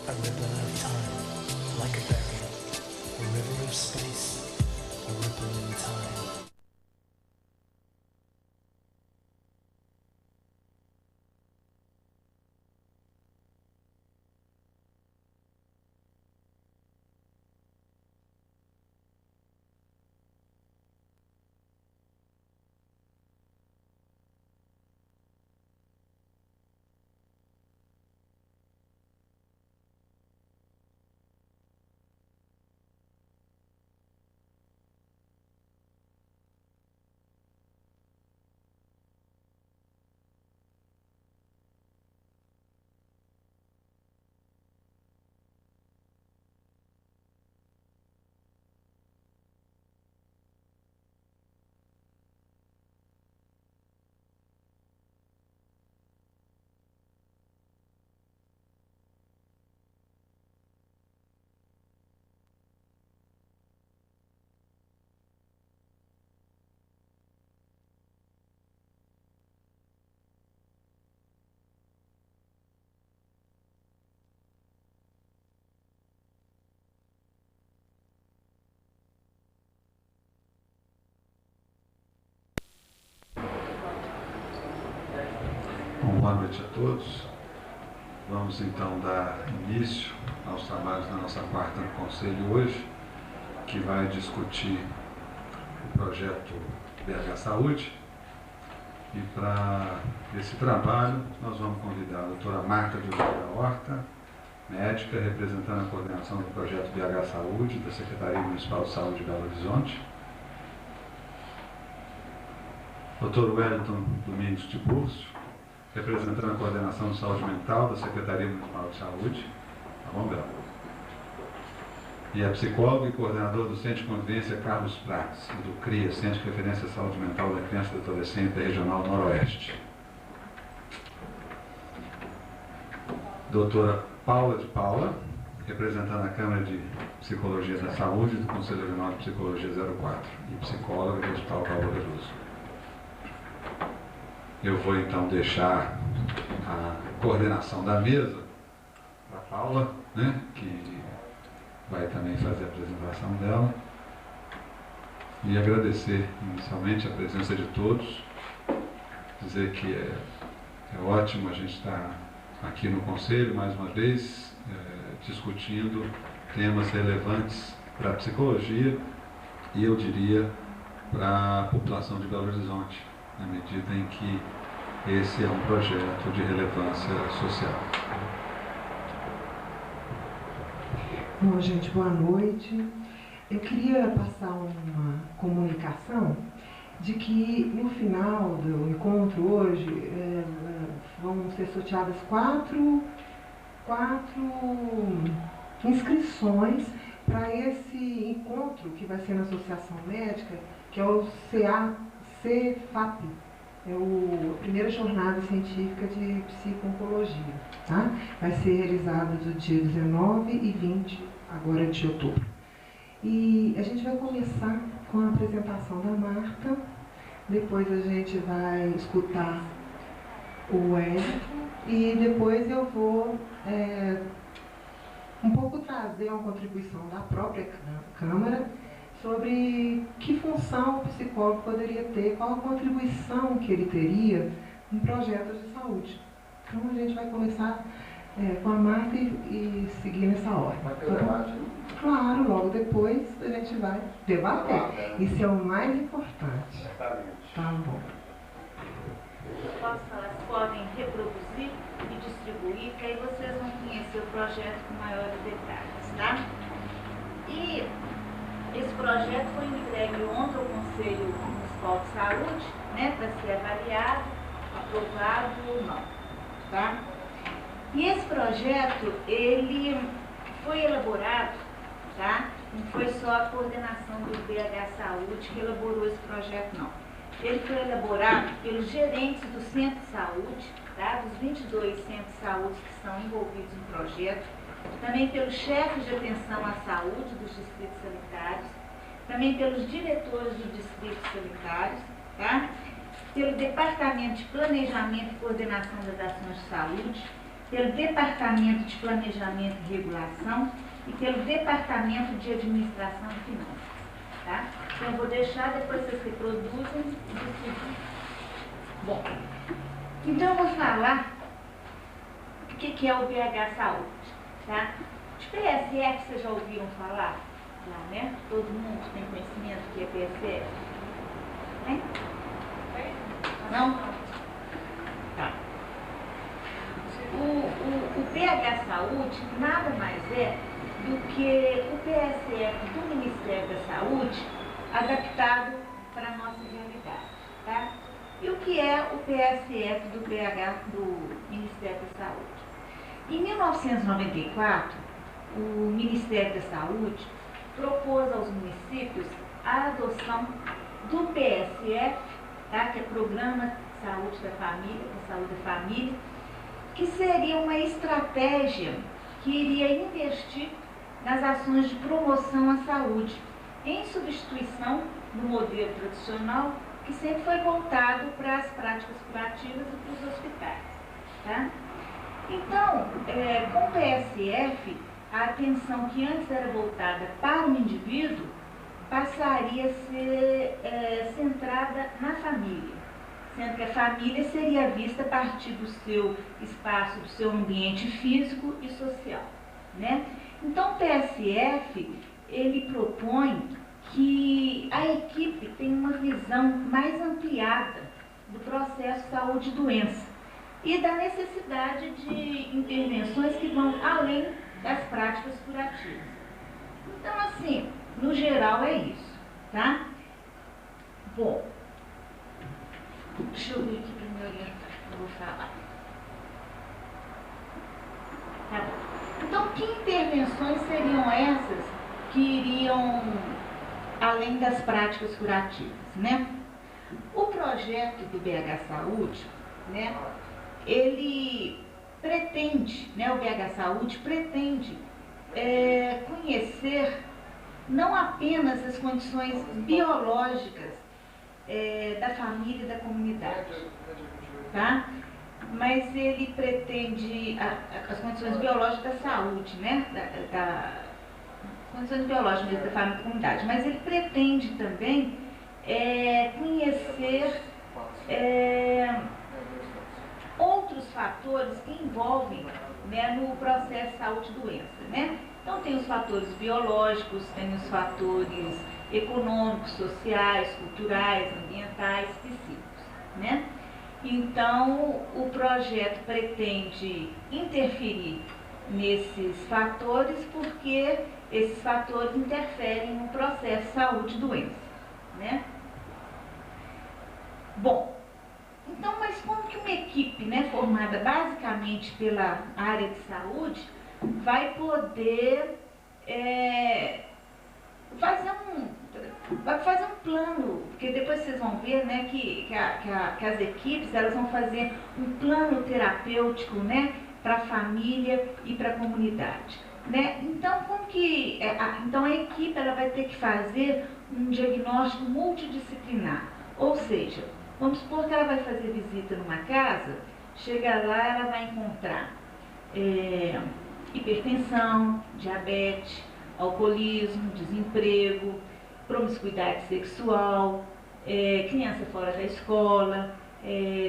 a ribbon of time, like a beacon, a river of space, a ripple in time. Boa noite a todos. Vamos então dar início aos trabalhos da nossa quarta no Conselho hoje, que vai discutir o projeto BH Saúde. E para esse trabalho nós vamos convidar a doutora Marta de Oliveira Horta, médica, representando a coordenação do projeto BH Saúde, da Secretaria Municipal de Saúde de Belo Horizonte. Dr. Wellington Domingos Tiburcio, representando a coordenação de saúde mental da Secretaria Municipal de Saúde, tá bom, Bel? E a psicóloga e coordenadora do Centro de Convivência Carlos Prates, e do CRIA, Centro de Referência à Saúde Mental da Criança e do Adolescente da Regional Noroeste. Doutora Paula de Paula, representando a Câmara de Psicologia da Saúde do Conselho Regional de Psicologia 04, e psicóloga do Hospital Paulo Veloso. Eu vou então deixar a coordenação da mesa para a Paula, né, que vai também fazer a apresentação dela. E agradecer inicialmente a presença de todos, dizer que é ótimo a gente estar aqui no Conselho, mais uma vez, discutindo temas relevantes para a psicologia e, eu diria, para a população de Belo Horizonte, na medida em que esse é um projeto de relevância social. Bom, gente, boa noite. Eu queria passar uma comunicação de que no final do encontro hoje vão ser sorteadas quatro inscrições para esse encontro que vai ser na Associação Médica, que é o CFAP, é a primeira jornada científica de psico-oncologia, tá? Vai ser realizada do dia 19 e 20 agora de outubro. E a gente vai começar com a apresentação da Marta, depois a gente vai escutar o Wellington e depois eu vou um pouco trazer uma contribuição da própria Câmara sobre que função o psicólogo poderia ter, qual a contribuição que ele teria em projetos de saúde. Então a gente vai começar com a Marta e seguir nessa ordem. Vai ter debate? Claro, logo depois a gente vai debater. Isso é o mais importante. Exatamente. Tá bom. Posso falar? Vocês podem reproduzir e distribuir, que aí vocês vão conhecer o projeto com maiores detalhes, tá? E esse projeto foi entregue ontem ao Conselho Municipal de Saúde, né, para ser avaliado, aprovado ou não, tá? E esse projeto, ele foi elaborado, tá? Não foi só a coordenação do BH Saúde que elaborou esse projeto, não. Ele foi elaborado pelos gerentes do Centro de Saúde, tá? Dos 22 centros de saúde que estão envolvidos no projeto, também pelos chefes de atenção à saúde dos distritos sanitários, também pelos diretores dos distritos sanitários, tá? Pelo Departamento de Planejamento e Coordenação das Ações de Saúde, pelo Departamento de Planejamento e Regulação e pelo Departamento de Administração e Finanças. Tá? Então, eu vou deixar, depois vocês reproduzem e distribuem. Bom, então eu vou falar o que é o BH Saúde. Tá? De PSF, vocês já ouviram falar? Lá, né? Todo mundo tem conhecimento do que é PSF? Hein? Não? Tá. O BH Saúde nada mais é do que o PSF do Ministério da Saúde adaptado para a nossa realidade. Tá? E o que é o PSF do BH do Ministério da Saúde? Em 1994, o Ministério da Saúde propôs aos municípios a adoção do PSF, tá? Que é Programa de Saúde da Família, de Saúde da Família, que seria uma estratégia que iria investir nas ações de promoção à saúde, em substituição do modelo tradicional, que sempre foi voltado para as práticas curativas e para os hospitais. Tá? Então, com o PSF, a atenção que antes era voltada para o indivíduo passaria a ser centrada na família, sendo que a família seria vista a partir do seu espaço, do seu ambiente físico e social. Né? Então, o PSF, ele propõe que a equipe tenha uma visão mais ampliada do processo saúde e doença e da necessidade de intervenções que vão além das práticas curativas. Então, assim, no geral é isso, tá? Bom, deixa eu ver aqui para me orientar, eu vou falar. Tá bom. Então, que intervenções seriam essas que iriam além das práticas curativas, né? O projeto do BH Saúde, né, ele pretende, né, o BH Saúde pretende conhecer não apenas as condições biológicas da família e da comunidade, tá? Mas ele pretende as condições biológicas da saúde, né? Condições biológicas da família e da comunidade, mas ele pretende também conhecer outros fatores que envolvem, né, no processo de saúde e doença, né? Então tem os fatores biológicos, tem os fatores econômicos, sociais, culturais, ambientais, psíquicos, né? Então o projeto pretende interferir nesses fatores porque esses fatores interferem no processo de saúde e doença, né? Bom, então, mas como que uma equipe, né, formada basicamente pela área de saúde vai poder fazer um plano, porque depois vocês vão ver, né, que as equipes elas vão fazer um plano terapêutico, né, para a família e para a comunidade, né? Então, como que então a equipe ela vai ter que fazer um diagnóstico multidisciplinar, ou seja, vamos supor que ela vai fazer visita numa casa, chega lá, ela vai encontrar hipertensão, diabetes, alcoolismo, desemprego, promiscuidade sexual, criança fora da escola,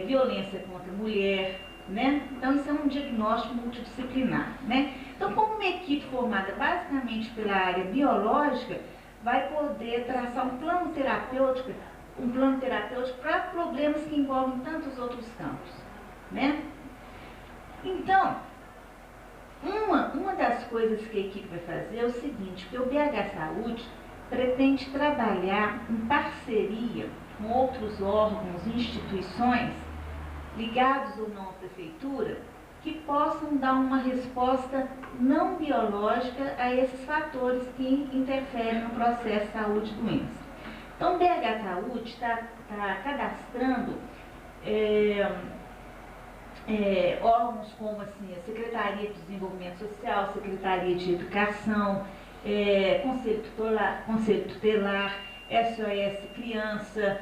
violência contra a mulher, né? Então isso é um diagnóstico multidisciplinar, né? Então, como uma equipe formada basicamente pela área biológica vai poder traçar um plano terapêutico para problemas que envolvem tantos outros campos, né? Então, uma das coisas que a equipe vai fazer é o seguinte, que o BH Saúde pretende trabalhar em parceria com outros órgãos e instituições ligados ou não à prefeitura, que possam dar uma resposta não biológica a esses fatores que interferem no processo de saúde e doença. Então, o BH Saúde está cadastrando órgãos como assim, a Secretaria de Desenvolvimento Social, Secretaria de Educação, Conselho Tutelar, SOS Criança,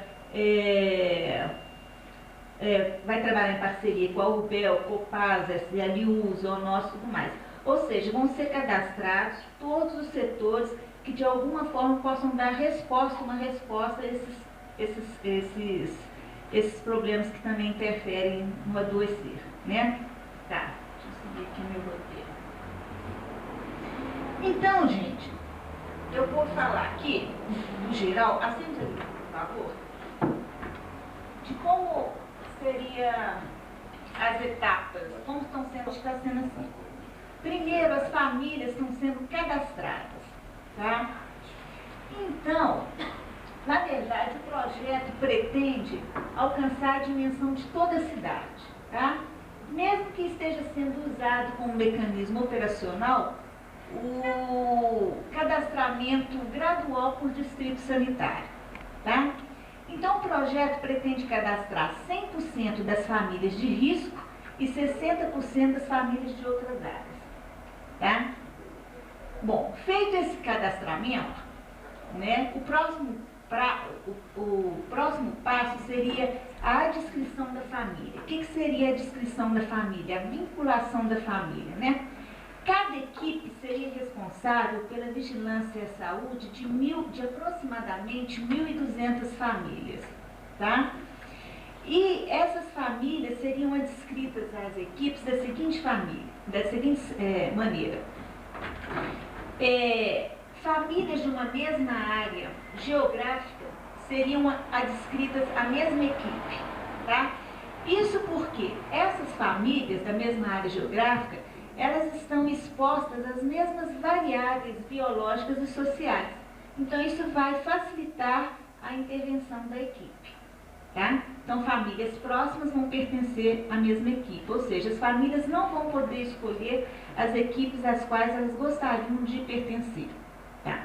vai trabalhar em parceria com a UBEL, Copasa, SLU, Zoonós e tudo mais. Ou seja, vão ser cadastrados todos os setores que de alguma forma possam dar uma resposta a esses problemas que também interferem no adoecer, né? Tá, deixa eu seguir aqui meu roteiro. Então, gente, eu vou falar aqui, no geral, assente ali, por favor, de como seria as etapas, como está sendo assim. Primeiro, as famílias estão sendo cadastradas, tá? Então, na verdade, o projeto pretende alcançar a dimensão de toda a cidade, tá? Mesmo que esteja sendo usado como mecanismo operacional o cadastramento gradual por distrito sanitário, tá? Então, o projeto pretende cadastrar 100% das famílias de risco e 60% das famílias de outras áreas, tá? Bom, feito esse cadastramento, né, o próximo passo seria a descrição da família. O que seria a descrição da família? A vinculação da família, né? Cada equipe seria responsável pela vigilância à saúde de aproximadamente 1.200 famílias, tá? E essas famílias seriam adscritas às equipes da seguinte maneira. Famílias de uma mesma área geográfica seriam adscritas à mesma equipe, tá? Isso porque essas famílias da mesma área geográfica, elas estão expostas às mesmas variáveis biológicas e sociais. Então, isso vai facilitar a intervenção da equipe, tá? Então, famílias próximas vão pertencer à mesma equipe, ou seja, as famílias não vão poder escolher as equipes às quais elas gostariam de pertencer, tá?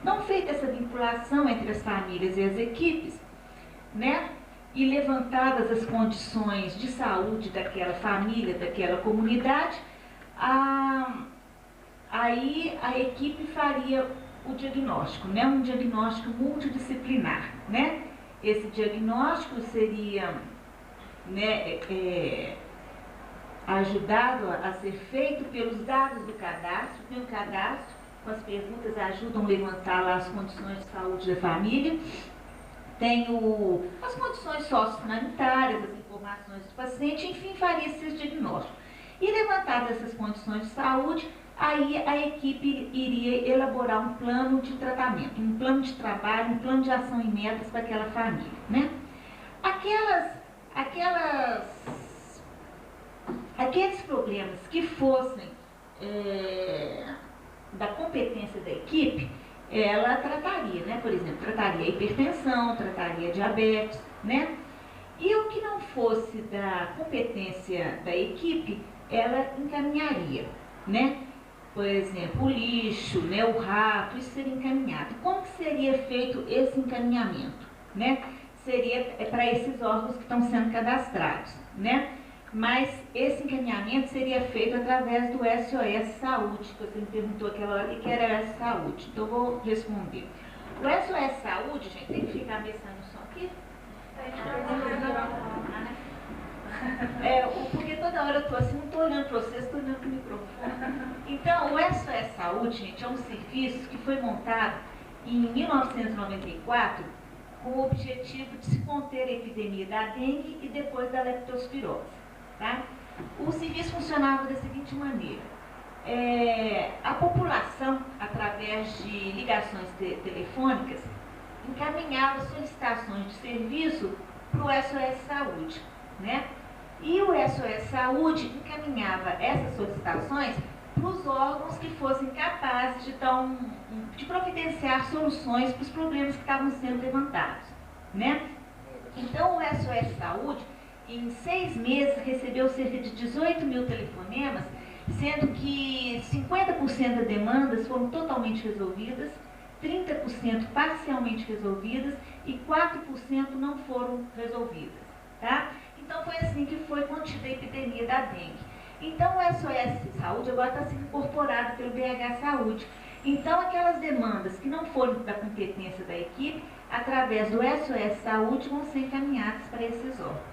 Não feita essa vinculação entre as famílias e as equipes, né? E levantadas as condições de saúde daquela família, daquela comunidade, aí a equipe faria o diagnóstico, né? Um diagnóstico multidisciplinar, né? Esse diagnóstico seria, né, ajudado a ser feito pelos dados do cadastro. Tem um cadastro, com as perguntas ajudam a levantar lá as condições de saúde da família. Tem as condições sociosanitárias, as informações do paciente, enfim, faria esse diagnóstico. E levantadas essas condições de saúde, aí a equipe iria elaborar um plano de tratamento, um plano de trabalho, um plano de ação e metas para aquela família, né? Aqueles problemas que fossem da competência da equipe, ela trataria, né? Por exemplo, trataria hipertensão, trataria diabetes, né? E o que não fosse da competência da equipe, ela encaminharia, né? Por exemplo, o lixo, né, o rato, isso seria encaminhado. Como que seria feito esse encaminhamento, né? Seria para esses órgãos que estão sendo cadastrados, né? Mas esse encaminhamento seria feito através do SOS Saúde, que você me perguntou aquela hora que era SOS Saúde. Então, eu vou responder. O SOS Saúde, gente, tem que ficar mexendo o som aqui? Porque toda hora eu estou assim, não estou olhando para vocês, estou olhando para o microfone. Então, o SOS Saúde, gente, é um serviço que foi montado em 1994 com o objetivo de se conter a epidemia da dengue e depois da leptospirose, tá? O serviço funcionava da seguinte maneira. A população, através de ligações telefônicas, encaminhava solicitações de serviço para o SOS Saúde, né? E o SOS Saúde encaminhava essas solicitações para os órgãos que fossem capazes de providenciar soluções para os problemas que estavam sendo levantados, né? Então, o SOS Saúde, em 6 meses, recebeu cerca de 18 mil telefonemas, sendo que 50% das demandas foram totalmente resolvidas, 30% parcialmente resolvidas e 4% não foram resolvidas, tá? Então, foi assim que foi contida a epidemia da dengue. Então, o SOS Saúde agora está sendo incorporado pelo BH Saúde. Então, aquelas demandas que não foram da competência da equipe, através do SOS Saúde, vão ser encaminhadas para esses órgãos,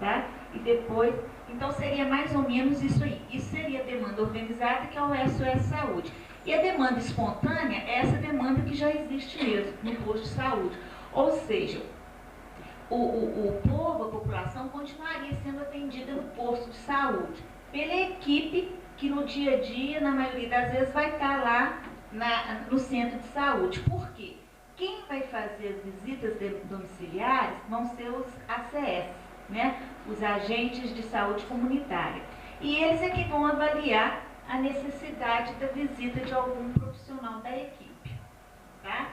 tá? E depois, então seria mais ou menos isso aí. Isso seria a demanda organizada, que é o SOS Saúde. E a demanda espontânea é essa demanda que já existe mesmo no posto de saúde. Ou seja, o povo, a população, continuaria sendo atendida no posto de saúde pela equipe que no dia a dia, na maioria das vezes, vai estar lá no centro de saúde. Por quê? Quem vai fazer as visitas domiciliares vão ser os ACS, né? Os agentes de saúde comunitária. E eles é que vão avaliar a necessidade da visita de algum profissional da equipe, tá?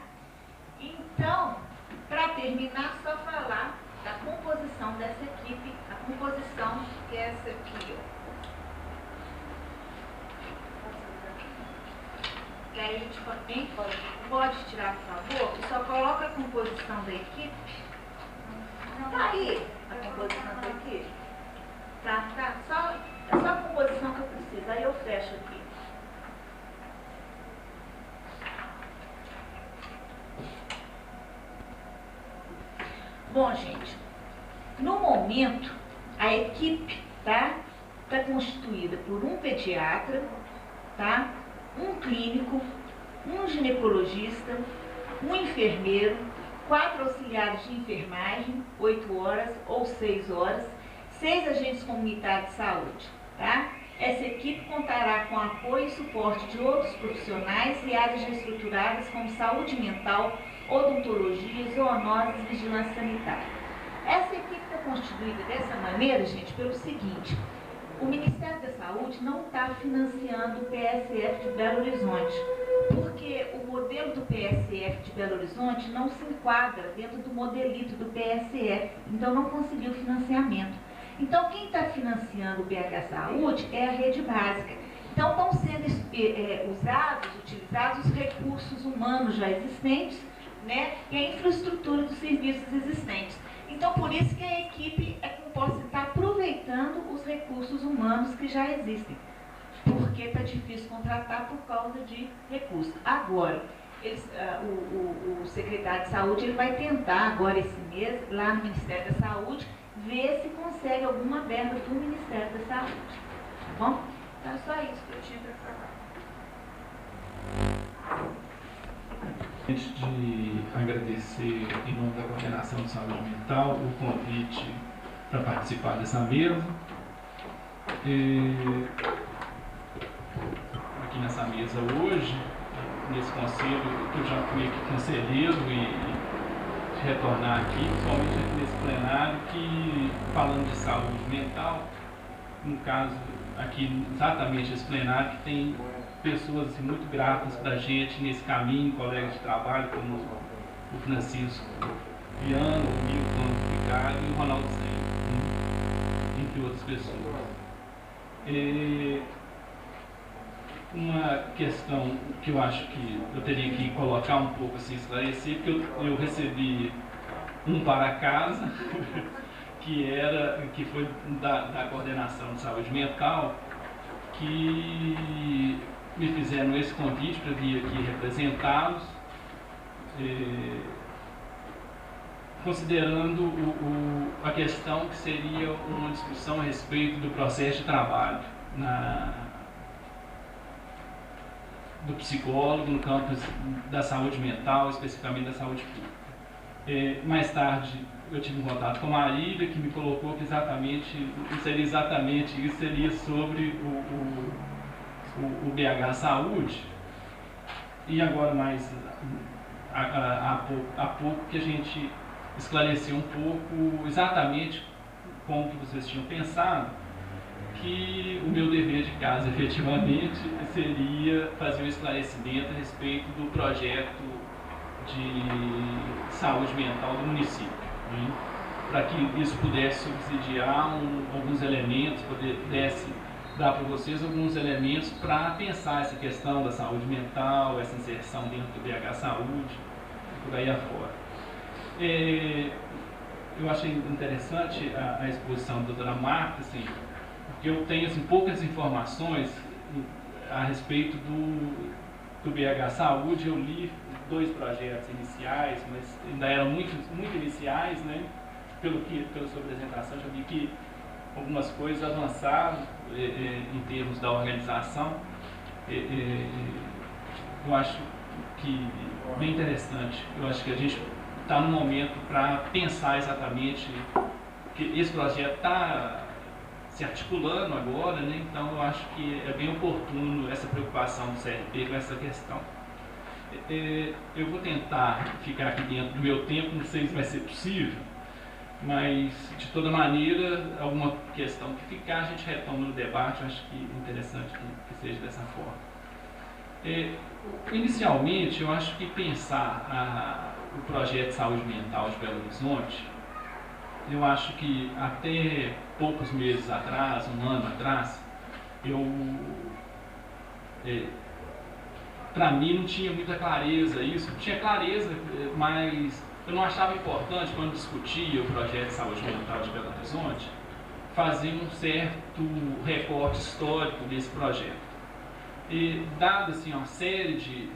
Então, para terminar, só falar da composição dessa equipe, a composição que é essa aqui, ó. Que aí a gente pode tirar, por favor, e só coloca a composição da equipe. Tá aí a composição da equipe? Tá, é só a composição que eu preciso, aí eu fecho aqui. Bom, gente, no momento, a equipe tá constituída por um pediatra, tá? Um clínico, um ginecologista, um enfermeiro, 4 auxiliares de enfermagem, 8 horas ou 6 horas, 6 agentes comunitários de saúde, tá? Essa equipe contará com apoio e suporte de outros profissionais e áreas já estruturadas como saúde mental, odontologia, zoonoses e vigilância sanitária. Essa equipe está constituída dessa maneira, gente, pelo seguinte: o Ministério da Saúde não está financiando o PSF de Belo Horizonte, porque o modelo do PSF de Belo Horizonte não se enquadra dentro do modelito do PSF, então não conseguiu financiamento. Então, quem está financiando o BH Saúde é a rede básica. Então, estão sendo utilizados os recursos humanos já existentes, né, e a infraestrutura dos serviços existentes. Então, por isso que a equipe é composta e está aproveitando os recursos humanos que já existem, porque está difícil contratar por causa de recursos. Agora, o secretário de saúde ele vai tentar agora esse mês, lá no Ministério da Saúde, ver se consegue alguma verba do Ministério da Saúde. Tá bom? Então é só isso que eu tinha para falar. Antes de agradecer em nome da Coordenação de Saúde Mental o convite para participar dessa mesa. Aqui nessa mesa hoje, nesse conselho, eu já fui aqui conselheiro e retornar aqui, principalmente aqui nesse plenário, que falando de saúde mental, no caso aqui exatamente esse plenário, que tem pessoas assim, muito gratas para a gente nesse caminho, colegas de trabalho como o Francisco Viana, o Milton Ricardo e o Ronaldo Senna, entre outras pessoas. Uma questão que eu acho que eu teria que colocar um pouco assim, esclarecer, porque eu recebi um para casa que foi da Coordenação de Saúde Mental, que me fizeram esse convite para vir aqui representá-los, considerando a questão que seria uma discussão a respeito do processo de trabalho do psicólogo no campo da saúde mental, especificamente da saúde pública. Mais tarde eu tive um contato com a Marília, que me colocou que não seria exatamente isso, seria sobre o BH Saúde, e agora mais há pouco que a gente esclareceu um pouco exatamente como que vocês tinham pensado, que o meu dever de casa efetivamente seria fazer um esclarecimento a respeito do projeto de saúde mental do município, né? Para que isso pudesse subsidiar alguns elementos, pudesse dar para vocês alguns elementos para pensar essa questão da saúde mental, essa inserção dentro do BH Saúde, por aí afora. Eu achei interessante a exposição da doutora Marta, assim, porque eu tenho assim, poucas informações a respeito do BH Saúde. Eu li 2 projetos iniciais, mas ainda eram muito iniciais, né? pela sua apresentação, já vi que algumas coisas avançaram em termos da organização. Eu acho que bem interessante. Eu acho que a gente está no momento para pensar exatamente que esse projeto está se articulando agora, né? Então eu acho que é bem oportuno essa preocupação do CRP com essa questão. Eu vou tentar ficar aqui dentro do meu tempo, não sei se vai ser possível, mas de toda maneira, alguma questão que ficar, a gente retoma no debate. Eu acho que é interessante que seja dessa forma. Inicialmente, eu acho que pensar o projeto de saúde mental de Belo Horizonte, eu acho que até poucos meses atrás, um ano atrás, para mim não tinha muita clareza isso. Tinha clareza, mas eu não achava importante, quando discutia o projeto de saúde mental de Belo Horizonte, fazer um certo recorte histórico desse projeto. E dada assim, uma série de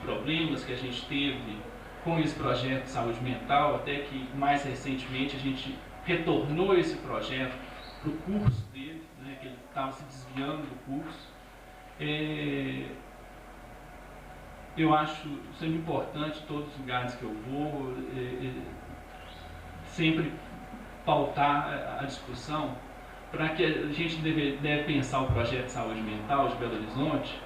problemas que a gente teve com esse projeto de saúde mental, até que mais recentemente a gente retornou esse projeto para o curso dele, né, que ele estava se desviando do curso. Eu acho sempre importante, todos os lugares que eu vou, sempre pautar a discussão, para que a gente deve pensar o projeto de saúde mental de Belo Horizonte.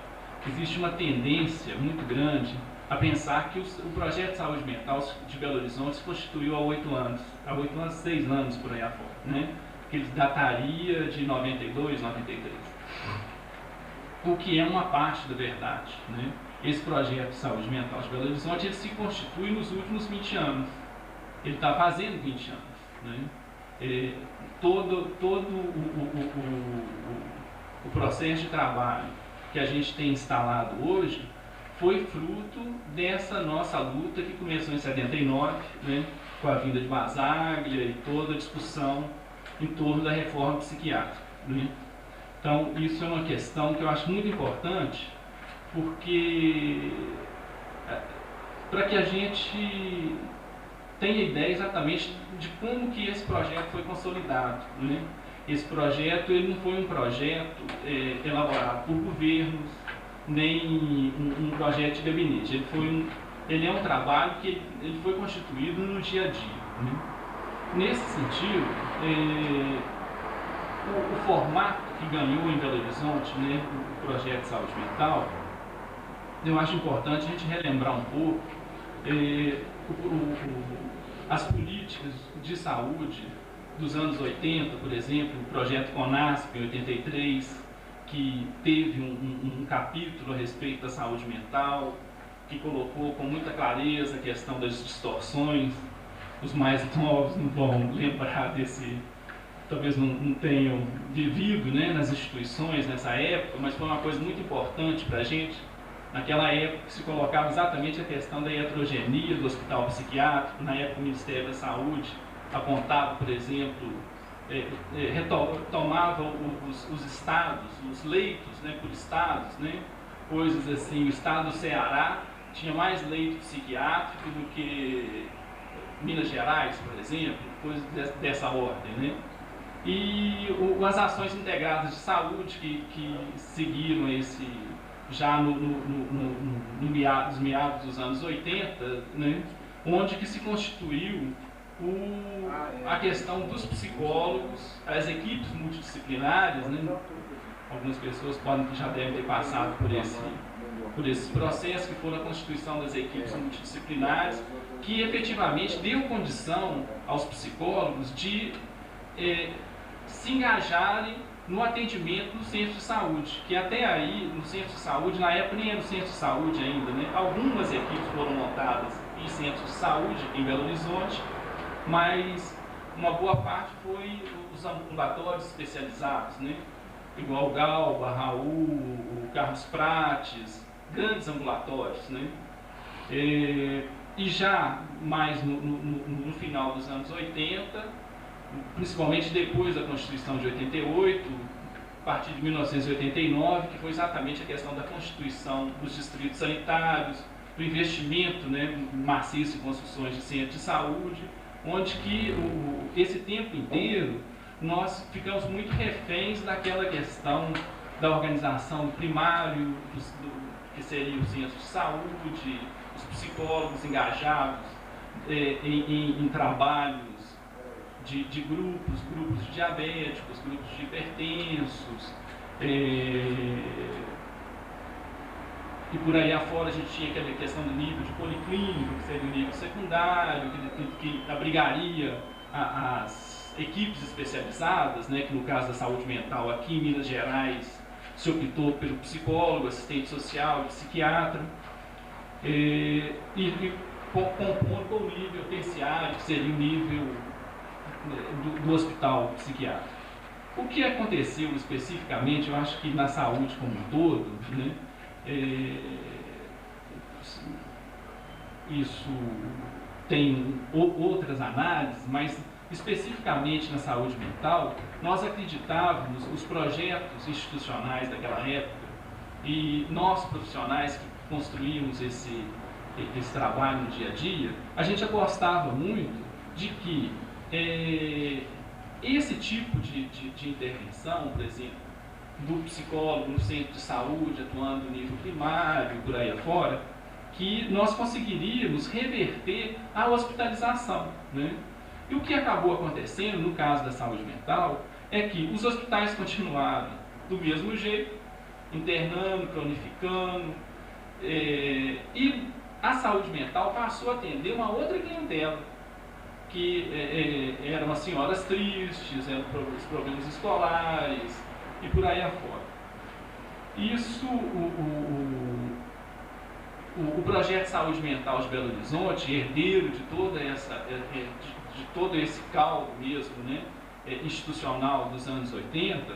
Existe uma tendência muito grande a pensar que o projeto de saúde mental de Belo Horizonte se constituiu há 8 anos, 6 anos por aí afora, né? Que ele dataria de 92, 93. O que é uma parte da verdade, né? Esse projeto de saúde mental de Belo Horizonte, ele se constitui nos últimos 20 anos. Ele está fazendo 20 anos, né? Todo o processo de trabalho que a gente tem instalado hoje foi fruto dessa nossa luta que começou em 79, né, com a vinda de Basaglia e toda a discussão em torno da reforma psiquiátrica, né? Então, isso é uma questão que eu acho muito importante, porque para que a gente tenha ideia exatamente de como que esse projeto foi consolidado, né? Esse projeto, ele não foi um projeto elaborado por governos, nem um projeto de gabinete. Ele é um trabalho que ele foi constituído no dia a dia, né? Nesse sentido, o formato que ganhou em Belo Horizonte, né, o projeto de saúde mental, eu acho importante a gente relembrar um pouco as políticas de saúde dos anos 80, por exemplo, o projeto CONASP, em 83, que teve um capítulo a respeito da saúde mental, que colocou com muita clareza a questão das distorções. Os mais novos não vão lembrar desse, talvez não tenham vivido, né, nas instituições nessa época, mas foi uma coisa muito importante para a gente. Naquela época se colocava exatamente a questão da heterogeneia do hospital psiquiátrico. Na época o Ministério da Saúde apontava, por exemplo, retomava os estados, os leitos, né, por estados, né, coisas assim. O estado do Ceará tinha mais leito psiquiátrico do que Minas Gerais, por exemplo, coisas dessa ordem, né? E as ações integradas de saúde que seguiram esse, já nos meados dos anos 80, né, onde que se constituiu a questão dos psicólogos, as equipes multidisciplinares, né? Algumas pessoas já devem ter passado por esses processos, que foram a constituição das equipes multidisciplinares, que efetivamente deu condição aos psicólogos de se engajarem no atendimento no centro de saúde, que até aí, no centro de saúde, na época nem era no centro de saúde ainda, né? Algumas equipes foram montadas em centros de saúde em Belo Horizonte, mas uma boa parte foi os ambulatórios especializados, né? Igual o Galba, Raul, o Carlos Prates, grandes ambulatórios, né? E já mais no final dos anos 80, principalmente depois da Constituição de 88, a partir de 1989, que foi exatamente a questão da constituição dos distritos sanitários, do investimento, né, maciço em construções de centros de saúde, onde que esse tempo inteiro nós ficamos muito reféns daquela questão da organização primário, que seria o centro de saúde, os psicólogos engajados em trabalhos de grupos de diabéticos, grupos de hipertensos, e por aí afora a gente tinha aquela questão do nível de policlínico, que seria o nível secundário, que abrigaria as equipes especializadas, né, que no caso da saúde mental aqui em Minas Gerais se optou pelo psicólogo, assistente social, psiquiatra, e compondo com o nível terciário, que seria o nível do hospital psiquiátrico. O que aconteceu especificamente, eu acho que na saúde como um todo, né, isso tem outras análises, mas especificamente na saúde mental, nós acreditávamos, os projetos institucionais daquela época, e nós profissionais que construímos esse trabalho no dia a dia, a gente apostava muito de que esse tipo de intervenção, por exemplo, do psicólogo no centro de saúde, atuando no nível primário, por aí afora, que nós conseguiríamos reverter a hospitalização, né? E o que acabou acontecendo no caso da saúde mental é que os hospitais continuaram do mesmo jeito, internando, cronificando, e a saúde mental passou a atender uma outra clientela, que eram as senhoras tristes, eram os problemas escolares e por aí afora. Isso, o projeto de saúde mental de Belo Horizonte, herdeiro de todo esse caldo mesmo, né, institucional dos anos 80,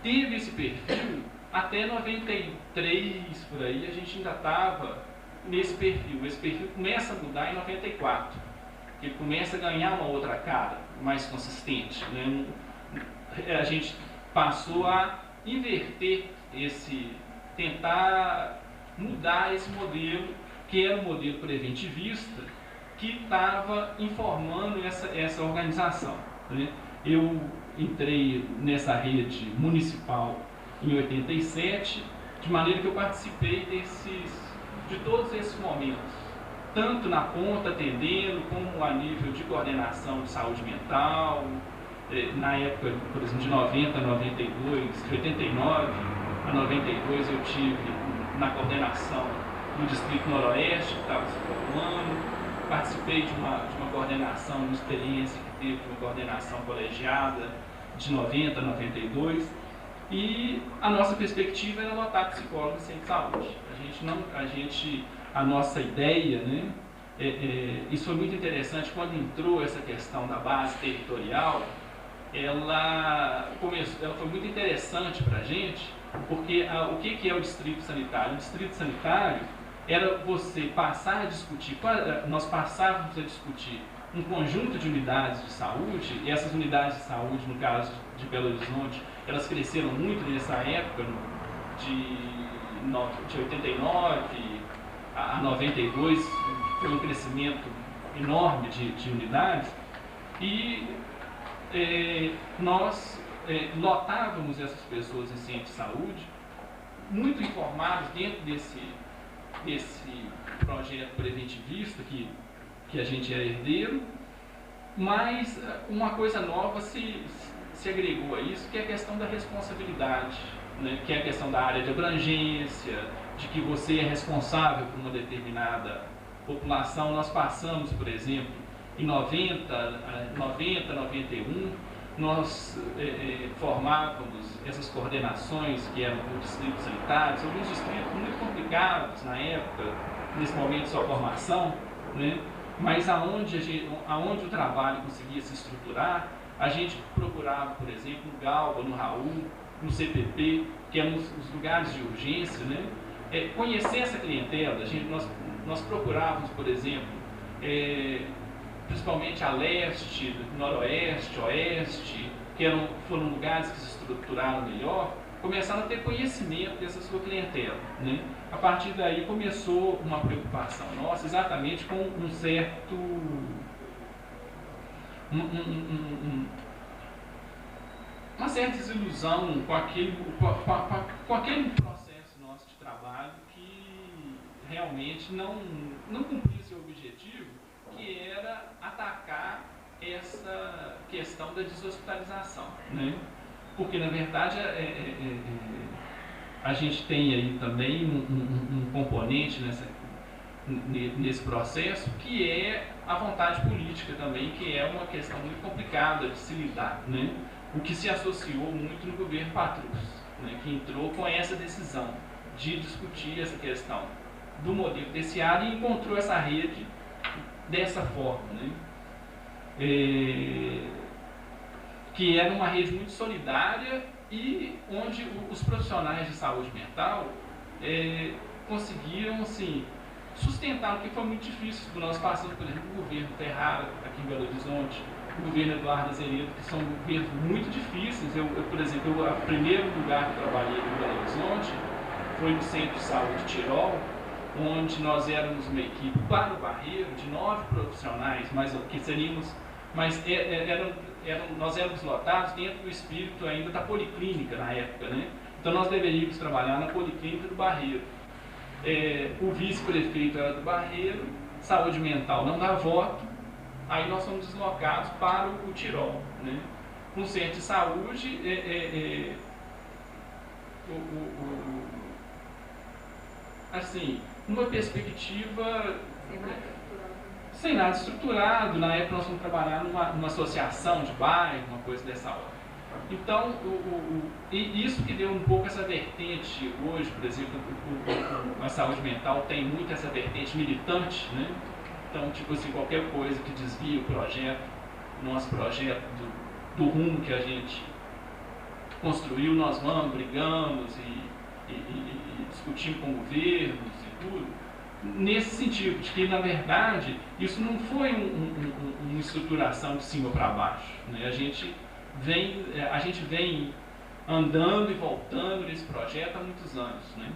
teve esse perfil até 93, por aí, a gente ainda estava nesse perfil. Esse perfil começa a mudar em 94, ele começa a ganhar uma outra cara, mais consistente, né? A gente passou a inverter tentar mudar esse modelo, que era um modelo preventivista, que estava informando essa organização, né? Eu entrei nessa rede municipal em 87, de maneira que eu participei de todos esses momentos, tanto na ponta atendendo, como a nível de coordenação de saúde mental. Na época, por exemplo, de 90 a 92, de 89 a 92, eu tive na coordenação do Distrito Noroeste, que estava se formando. Participei de uma coordenação, uma experiência que teve uma coordenação colegiada de 90 a 92. E a nossa perspectiva era lotar psicólogos sem saúde. A nossa ideia, né, isso foi muito interessante, quando entrou essa questão da base territorial, ela foi muito interessante para a gente, porque o que é o distrito sanitário? O distrito sanitário era você passar a discutir, nós passávamos a discutir um conjunto de unidades de saúde, e essas unidades de saúde, no caso de Belo Horizonte, elas cresceram muito nessa época, de 89 a 92, foi um crescimento enorme de unidades, e nós lotávamos essas pessoas em centro de saúde, muito informados dentro desse projeto preventivista que a gente é herdeiro, mas uma coisa nova se agregou a isso, que é a questão da responsabilidade, né? Que é a questão da área de abrangência, de que você é responsável por uma determinada população. Nós passamos, por exemplo, em 90, 91, nós formávamos essas coordenações que eram por distritos sanitários, alguns distritos muito complicados na época, nesse momento de sua formação, né? Mas aonde o trabalho conseguia se estruturar, a gente procurava, por exemplo, no Galba, no Raul, no CPP, que eram os lugares de urgência, né? Conhecer essa clientela. Nós procurávamos, por exemplo, principalmente a leste, noroeste, oeste, que foram lugares que se estruturaram melhor, começando a ter conhecimento dessa sua clientela, né? A partir daí começou uma preocupação nossa exatamente com um certo uma certa desilusão com aquele processo nosso de trabalho que realmente não cumpria seu objetivo, que era atacar essa questão da deshospitalização, né? Porque, na verdade, a gente tem aí também um componente nesse processo, que é a vontade política também, que é uma questão muito complicada de se lidar, né? O que se associou muito no governo Patrus, né? Que entrou com essa decisão de discutir essa questão do modelo terciário e encontrou essa rede dessa forma, né? Que era uma rede muito solidária e onde os profissionais de saúde mental conseguiram, assim, sustentar, o que foi muito difícil. Nós passamos, por exemplo, o governo Ferrara, aqui em Belo Horizonte, o governo Eduardo Azevedo, que são governos muito difíceis. Por exemplo, o primeiro lugar que eu trabalhei em Belo Horizonte foi no Centro de Saúde Tirol, onde nós éramos uma equipe para o Barreiro de 9 profissionais, nós éramos lotados dentro do espírito ainda da policlínica na época, né? Então nós deveríamos trabalhar na policlínica do Barreiro. O vice-prefeito era do Barreiro, saúde mental não dá voto, aí nós fomos deslocados para o Tirol, né? No centro de saúde, assim, uma perspectiva sem nada estruturado. Na época nós fomos trabalhar numa associação de bairro, uma coisa dessa hora. Então, e isso que deu um pouco essa vertente hoje, por exemplo, a saúde mental tem muito essa vertente militante, né? Então, tipo assim, qualquer coisa que desvia o projeto, nosso projeto do rumo que a gente construiu, nós vamos, brigamos e discutimos com governos e tudo, nesse sentido, de que, na verdade, isso não foi uma estruturação de cima para baixo, né? A gente vem andando e voltando nesse projeto há muitos anos, né?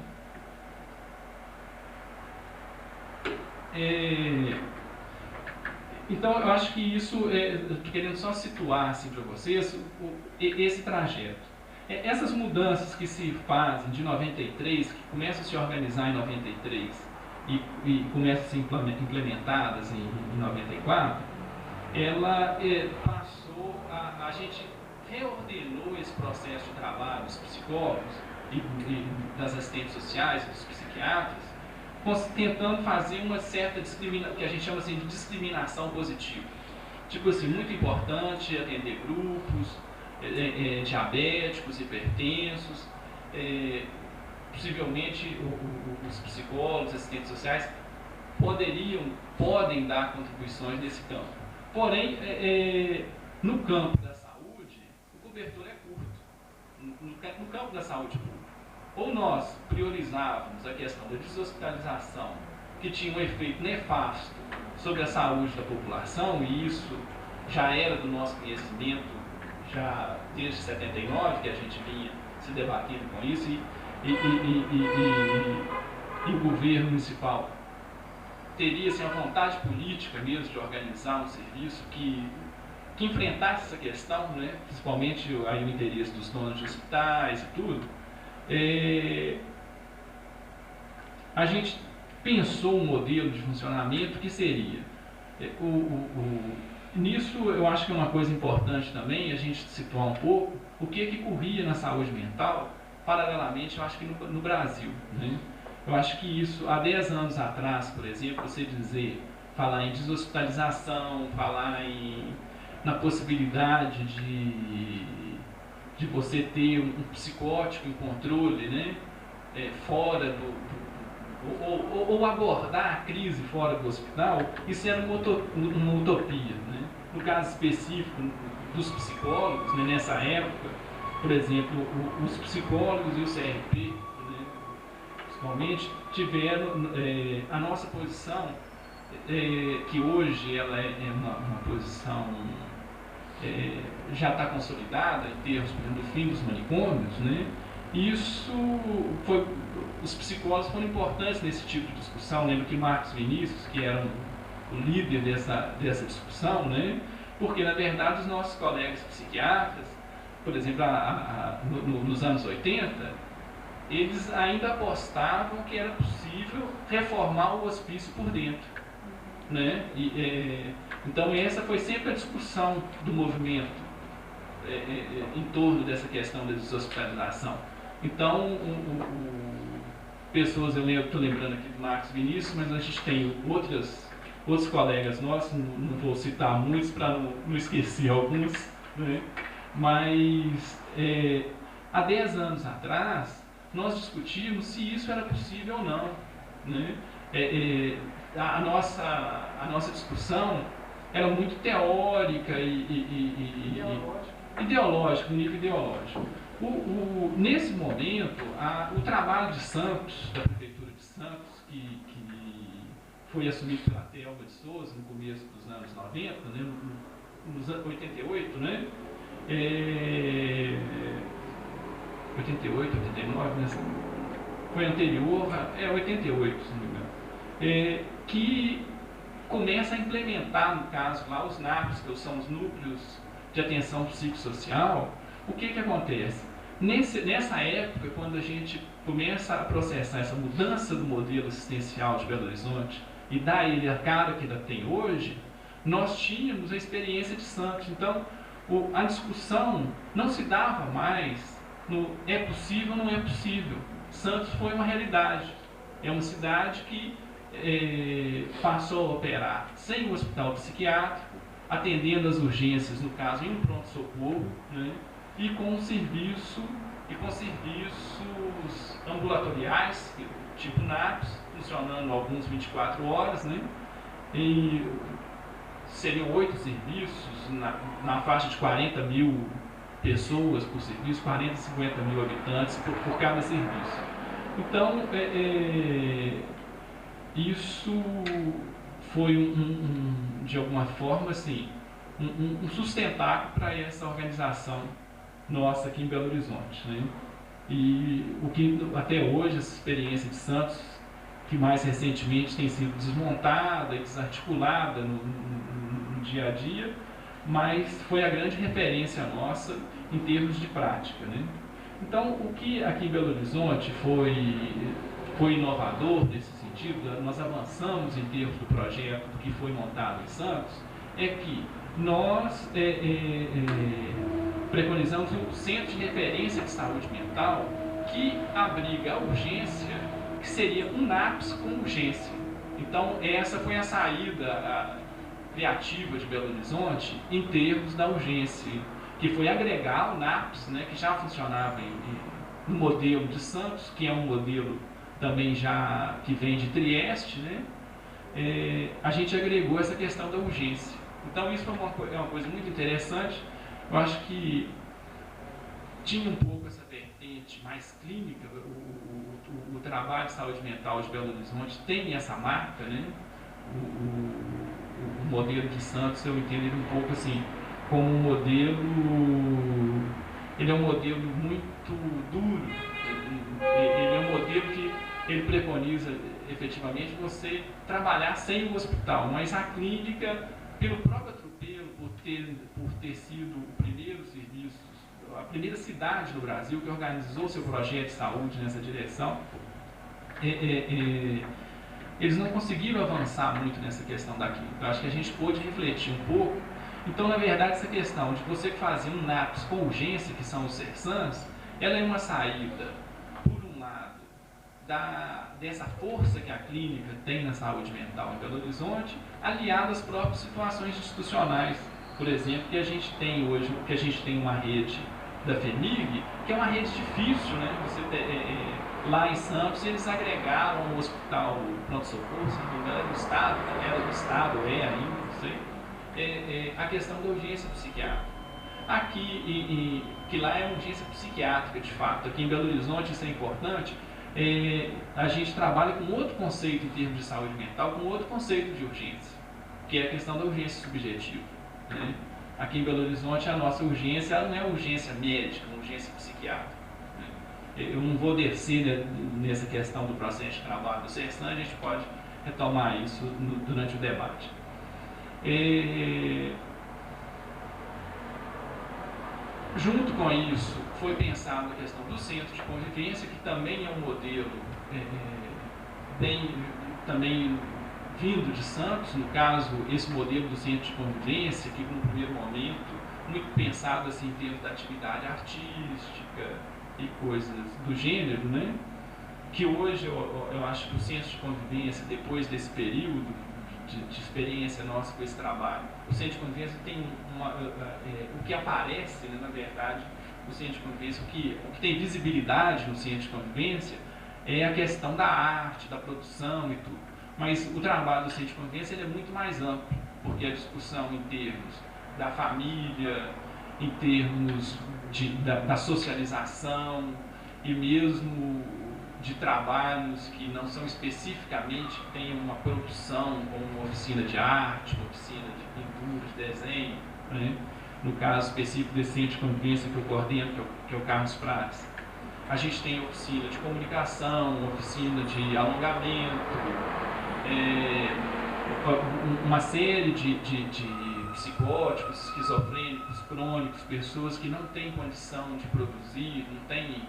Então, eu acho que isso, estou querendo só situar assim, para vocês esse trajeto. Essas mudanças que se fazem de 93, que começam a se organizar em 93 e começam a ser implementadas em 94, ela passou a gente reordenou esse processo de trabalho dos psicólogos e das assistentes sociais e dos psiquiatras, tentando fazer uma certa discriminação, que a gente chama assim de discriminação positiva. Tipo assim, muito importante atender grupos, diabéticos, hipertensos, possivelmente os psicólogos, assistentes sociais podem dar contribuições nesse campo. Porém, no campo da saúde, o cobertor é curto. No campo da saúde pública, ou nós priorizávamos a questão da deshospitalização, que tinha um efeito nefasto sobre a saúde da população, e isso já era do nosso conhecimento já desde 79, que a gente vinha se debatendo com isso, e o governo municipal teria assim, a vontade política mesmo de organizar um serviço que enfrentasse essa questão, né? Principalmente aí o interesse dos donos de hospitais e tudo. A gente pensou um modelo de funcionamento que seria nisso eu acho que é uma coisa importante também a gente situar um pouco o que corria na saúde mental paralelamente, eu acho que no Brasil, né? Eu acho que isso, há 10 anos atrás, por exemplo, você falar em deshospitalização, falar na possibilidade de você ter um psicótico em controle, né? Fora ou abordar a crise fora do hospital, isso era uma utopia, né? No caso específico dos psicólogos, né, nessa época, por exemplo, os psicólogos e o CRP, né, principalmente, tiveram a nossa posição, que hoje ela é uma posição já está consolidada em termos do fim dos manicômios, né? Isso os psicólogos foram importantes nesse tipo de discussão. Lembro que Marcos Vinícius, que era o líder dessa discussão, né? Porque, na verdade, os nossos colegas psiquiatras, por exemplo, nos anos 80, eles ainda apostavam que era possível reformar o hospício por dentro, né? Então, essa foi sempre a discussão do movimento em torno dessa questão da deshospitalização. Então, pessoas, eu estou lembrando aqui do Marcos Vinícius, mas a gente tem outros colegas nossos, não vou citar muitos para não esquecer alguns, né? Mas há 10 anos atrás, nós discutimos se isso era possível ou não, né? A nossa discussão era muito teórica e ideológica, no nível ideológico. Nesse momento, o trabalho de Santos, da Prefeitura de Santos, que foi assumido pela Thelma de Souza no começo dos anos 90, né, nos anos 88, né? 88, 89, né? Foi anterior, 88, se não me engano. Que começa a implementar, no caso lá, os NAPs, que são os núcleos de atenção psicossocial. O que acontece? Nessa época, quando a gente começa a processar essa mudança do modelo assistencial de Belo Horizonte e dar ele a cara que ele tem hoje, nós tínhamos a experiência de Santos. Então, a discussão não se dava mais no é possível ou não é possível. Santos foi uma realidade. É uma cidade que passou a operar sem um hospital psiquiátrico, atendendo as urgências, no caso, em um pronto-socorro, né? e com serviços ambulatoriais, tipo NAPs, funcionando alguns 24 horas, né? E seriam 8 serviços, na faixa de 40 mil pessoas por serviço, 40, 50 mil habitantes por cada serviço. Então, isso foi de alguma forma, assim, um sustentáculo para essa organização nossa aqui em Belo Horizonte, né? E o que até hoje, essa experiência de Santos, que mais recentemente tem sido desmontada e desarticulada no dia a dia, mas foi a grande referência nossa em termos de prática, né? Então, o que aqui em Belo Horizonte foi inovador nesse sentido, nós avançamos em termos do projeto que foi montado em Santos, é que nós preconizamos um centro de referência de saúde mental que abriga a urgência, que seria um NAPS com urgência. Então, essa foi a saída criativa de Belo Horizonte em termos da urgência, que foi agregar o NAPS, né, que já funcionava no modelo de Santos, que é um modelo também já que vem de Trieste, né? A gente agregou essa questão da urgência. Então, isso é uma coisa muito interessante. Eu acho que tinha um pouco essa vertente mais clínica. O trabalho de saúde mental de Belo Horizonte tem essa marca, né? O modelo de Santos, eu entendo ele um pouco assim, como um modelo. Ele é um modelo muito duro. Ele é um modelo que ele preconiza efetivamente você trabalhar sem o hospital, mas a clínica, pelo próprio atropelo, por ter sido o primeiro serviço, a primeira cidade no Brasil que organizou seu projeto de saúde nessa direção, eles não conseguiram avançar muito nessa questão da clínica. Eu acho que a gente pôde refletir um pouco. Então, na verdade, essa questão de você fazer um NAPS com urgência, que são os CERSANs, ela é uma saída, por um lado, dessa força que a clínica tem na saúde mental em Belo Horizonte, aliada às próprias situações institucionais. Por exemplo, que a gente tem hoje, que a gente tem uma rede da FEMIG, que é uma rede difícil, né? Lá em Santos, eles agregaram um hospital pronto-socorro, se não me engano, era do Estado, ainda, não sei, a questão da urgência psiquiátrica. Aqui, que lá é urgência psiquiátrica, de fato. Aqui em Belo Horizonte, isso é importante, a gente trabalha com outro conceito em termos de saúde mental, com outro conceito de urgência, que é a questão da urgência subjetiva, né? Aqui em Belo Horizonte, a nossa urgência ela não é urgência médica, uma urgência psiquiátrica, né? eu não vou descer, né, nessa questão do processo de trabalho do CERSAM, a gente pode retomar isso durante o debate. Junto com isso, foi pensada a questão do centro de convivência, que também é um modelo também vindo de Santos, no caso, esse modelo do centro de convivência, que no primeiro momento, muito pensado assim, em termos da atividade artística e coisas do gênero, né? Que hoje eu acho que o centro de convivência, depois desse período de experiência nossa com esse trabalho, o centro de convivência tem o que aparece, né, na verdade, o centro de convivência, o que tem visibilidade no centro de convivência é a questão da arte, da produção e tudo. Mas o trabalho do centro de convivência ele é muito mais amplo, porque a discussão em termos da família, em termos da socialização e mesmo de trabalhos que não são especificamente, que tenham uma produção, como uma oficina de arte, uma oficina de pintura, de desenho, né? No caso específico desse centro de convivência que eu coordeno, que é o Carlos Prates. A gente tem oficina de comunicação, oficina de alongamento, uma série de psicóticos, esquizofrênicos, crônicos, pessoas que não têm condição de produzir, não têm,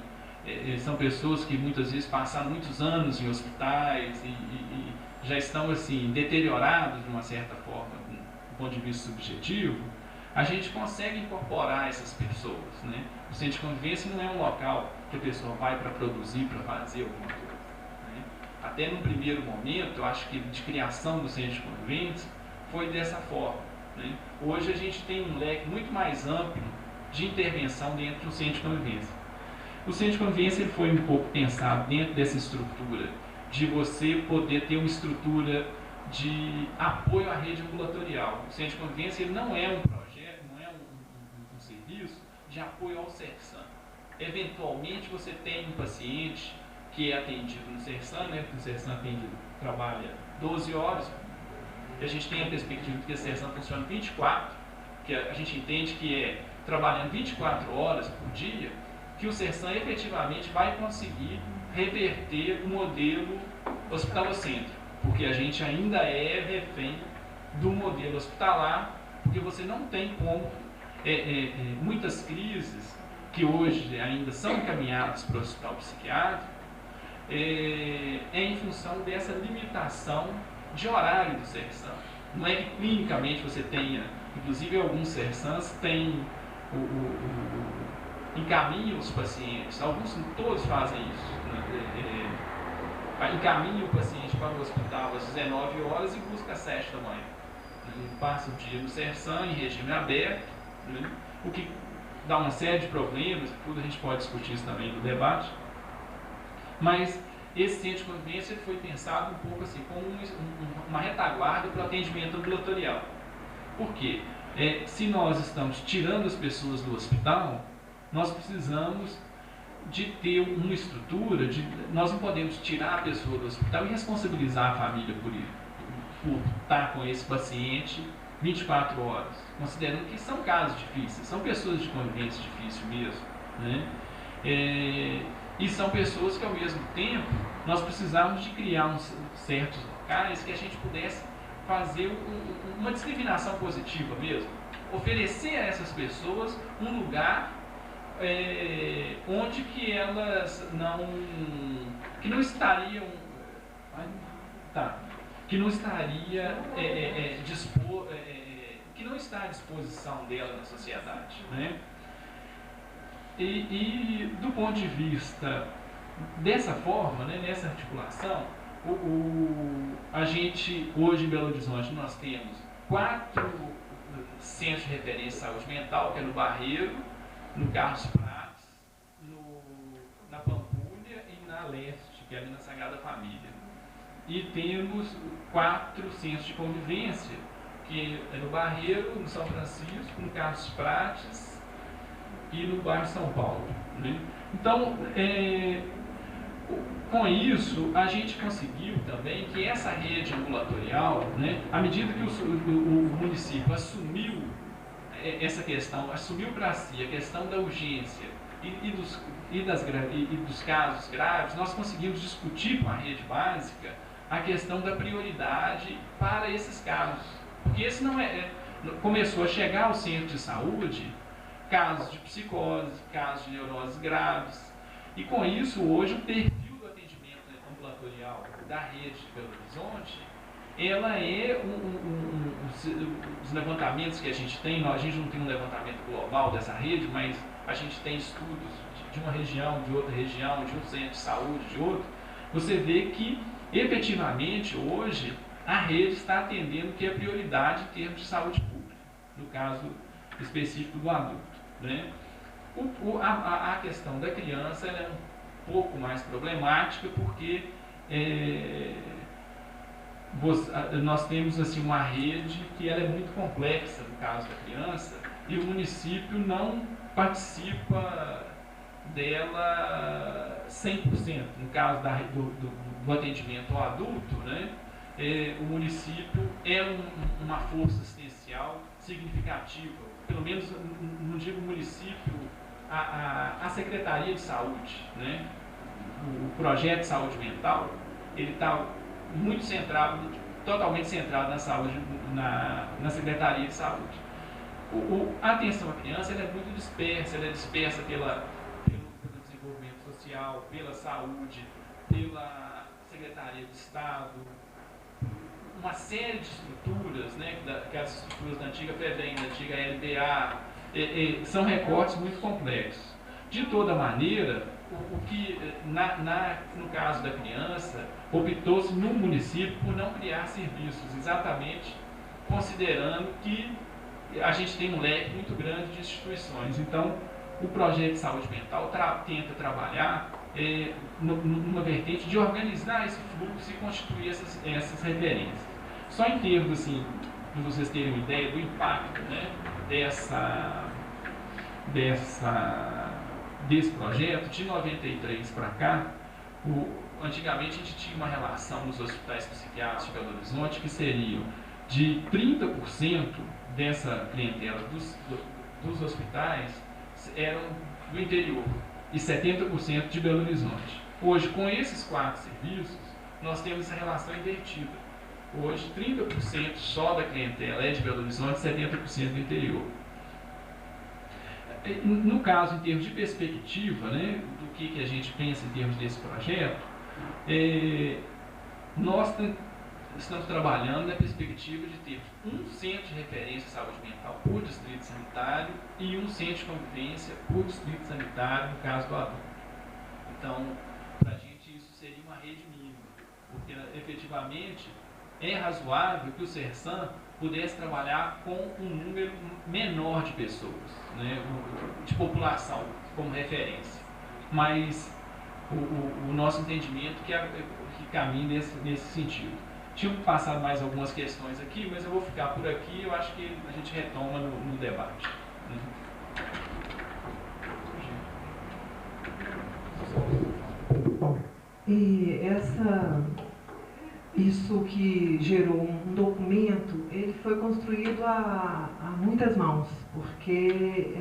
são pessoas que muitas vezes passaram muitos anos em hospitais e já estão assim deteriorados de uma certa forma, do ponto de vista subjetivo. A gente consegue incorporar essas pessoas, né? O centro de convivência não é um local que a pessoa vai para produzir, para fazer alguma coisa, né? Até num primeiro momento, eu acho que de criação do centro de convivência foi dessa forma, né? Hoje a gente tem um leque muito mais amplo de intervenção dentro do centro de convivência. O centro de convivência ele foi um pouco pensado dentro dessa estrutura de você poder ter uma estrutura de apoio à rede ambulatorial. O centro de convivência ele não é um projeto, não é um serviço de apoio ao CERSAM. Eventualmente você tem um paciente que é atendido no CERSAM, né? Porque o CERSAM trabalha 12 horas, e a gente tem a perspectiva de que o CERSAM funciona 24, que a gente entende que é trabalhando 24 horas por dia, que o CERSAM efetivamente vai conseguir reverter o modelo hospitalocêntrico, porque a gente ainda é refém do modelo hospitalar, porque você não tem como, muitas crises que hoje ainda são encaminhadas para o hospital psiquiátrico, em função dessa limitação de horário do CERSAM. Não é que clinicamente você tenha, inclusive alguns CERSAMs têm encaminham os pacientes, todos fazem isso, né? Encaminha o paciente para o hospital às 19 horas e busca às 7 da manhã. Ele passa o dia no CERSAM em regime aberto, né? O que dá uma série de problemas, tudo a gente pode discutir isso também no debate, mas esse centro de convivência foi pensado um pouco assim, como uma retaguarda para o atendimento ambulatorial. Por quê? Se nós estamos tirando as pessoas do hospital, nós precisamos de ter uma estrutura, nós não podemos tirar a pessoa do hospital e responsabilizar a família por estar com esse paciente 24 horas, considerando que são casos difíceis, são pessoas de convivência difícil mesmo, né? E são pessoas que ao mesmo tempo nós precisamos de criar certos locais que a gente pudesse fazer uma discriminação positiva mesmo, oferecer a essas pessoas um lugar onde que elas que não estariam que não estaria que não está à disposição dela na sociedade, né? E do ponto de vista dessa forma, né, nessa articulação, a gente hoje em Belo Horizonte nós temos 4 centros de referência de saúde mental, que é no Barreiro, no Carlos Prates, na Pampulha e na Leste, que é ali na Sagrada Família. E temos 4 centros de convivência, que é no Barreiro, no São Francisco, no Carlos Prates e no bairro São Paulo, né? Então, com isso, a gente conseguiu também que essa rede ambulatorial, né, à medida que o município assumiu essa questão, assumiu para si a questão da urgência e dos casos graves, nós conseguimos discutir com a rede básica a questão da prioridade para esses casos. Porque esse não começou a chegar ao centro de saúde casos de psicose, casos de neuroses graves. E com isso, hoje, o perfil do atendimento ambulatorial da rede de Belo Horizonte, ela é os levantamentos que a gente tem, a gente não tem um levantamento global dessa rede, mas a gente tem estudos de uma região, de outra região, de um centro de saúde, de outro. Você vê que, efetivamente, hoje, a rede está atendendo o que é prioridade em termos de saúde pública, no caso específico do adulto, né? A questão da criança é um pouco mais problemática, porque nós temos assim, uma rede que ela é muito complexa no caso da criança, e o município não participa dela 100%. No caso do atendimento ao adulto, né? O município é uma força assistencial significativa, pelo menos, não digo município, a Secretaria de Saúde, né? O projeto de saúde mental, ele está muito centrado, totalmente centrado na saúde, na Secretaria de Saúde. A atenção à criança ela é muito dispersa, ela é dispersa pelo desenvolvimento social, pela saúde, pela Secretaria de Estado, uma série de estruturas, né, aquelas estruturas da antiga FEBEM, da antiga LBA, são recortes muito complexos. De toda maneira, o que, no caso da criança, optou-se no município por não criar serviços, exatamente considerando que a gente tem um leque muito grande de instituições. Então, o projeto de saúde mental tenta trabalhar numa vertente de organizar esse fluxo e constituir essas referências. Só em termos, assim, de vocês terem uma ideia do impacto, né, desse projeto, de 93 para cá, antigamente a gente tinha uma relação nos hospitais psiquiátricos de Belo Horizonte que seriam de 30% dessa clientela dos hospitais eram do interior e 70% de Belo Horizonte. Hoje, com esses 4 serviços, nós temos essa relação invertida. Hoje, 30% só da clientela é de Belo Horizonte e 70% do interior. No caso, em termos de perspectiva, né, do que a gente pensa em termos desse projeto, nós estamos trabalhando na perspectiva de ter um centro de referência de saúde mental por distrito sanitário e um centro de convivência por distrito sanitário, no caso do adulto. Então, para a gente isso seria uma rede mínima, porque efetivamente é razoável que o CERSAM pudesse trabalhar com um número menor de pessoas, né, de população como referência. Mas o nosso entendimento que caminha nesse sentido. Tinha passado mais algumas questões aqui, mas eu vou ficar por aqui, eu acho que a gente retoma no debate. Bom, e isso que gerou um documento, ele foi construído a muitas mãos, porque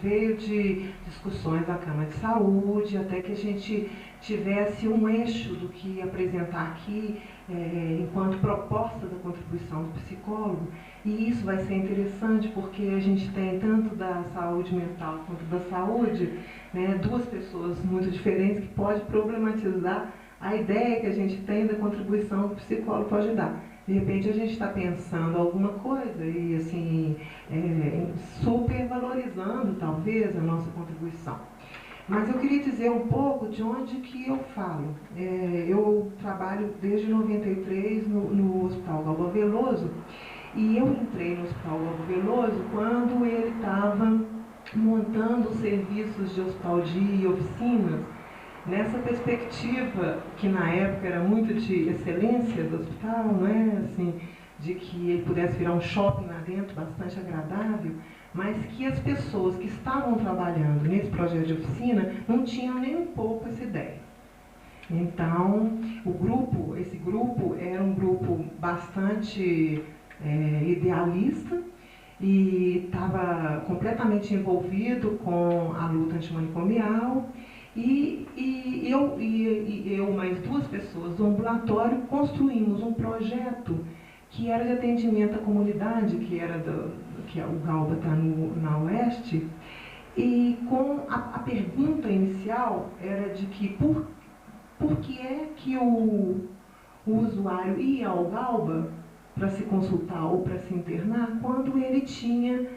veio de discussões da Câmara de Saúde, até que a gente tivesse um eixo do que apresentar aqui, enquanto proposta da contribuição do psicólogo. E isso vai ser interessante porque a gente tem tanto da saúde mental quanto da saúde, né, duas pessoas muito diferentes que podem problematizar a ideia que a gente tem da contribuição que o psicólogo pode dar. De repente a gente está pensando alguma coisa e assim, supervalorizando talvez a nossa contribuição. Mas eu queria dizer um pouco de onde que eu falo. Eu trabalho desde 93 no Hospital Galba Veloso, e eu entrei no Hospital Galba Veloso quando ele estava montando serviços de hospital de oficinas, nessa perspectiva que na época era muito de excelência do hospital, né? Assim, de que ele pudesse virar um shopping lá dentro, bastante agradável, mas que as pessoas que estavam trabalhando nesse projeto de oficina não tinham nem um pouco essa ideia. Então, esse grupo era um grupo bastante idealista, e estava completamente envolvido com a luta antimanicomial. E eu mais 2 pessoas do ambulatório construímos um projeto que era de atendimento à comunidade, que o Galba está na Oeste, e com a pergunta inicial era de que por que é que o usuário ia ao Galba para se consultar ou para se internar quando ele tinha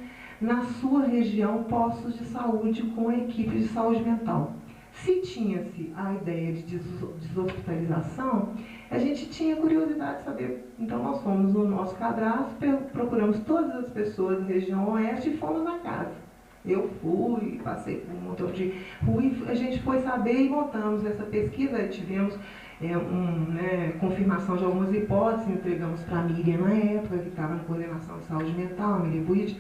na sua região postos de saúde com equipes de saúde mental. Se tinha-se a ideia de deshospitalização, a gente tinha curiosidade de saber. Então nós fomos no nosso cadastro, procuramos todas as pessoas da região oeste e fomos na casa. Eu fui, passei por um montão de rua e a gente foi saber e montamos essa pesquisa. Tivemos confirmação de algumas hipóteses, entregamos para a Miriam na época, que estava na coordenação de saúde mental, a Miriam Buid.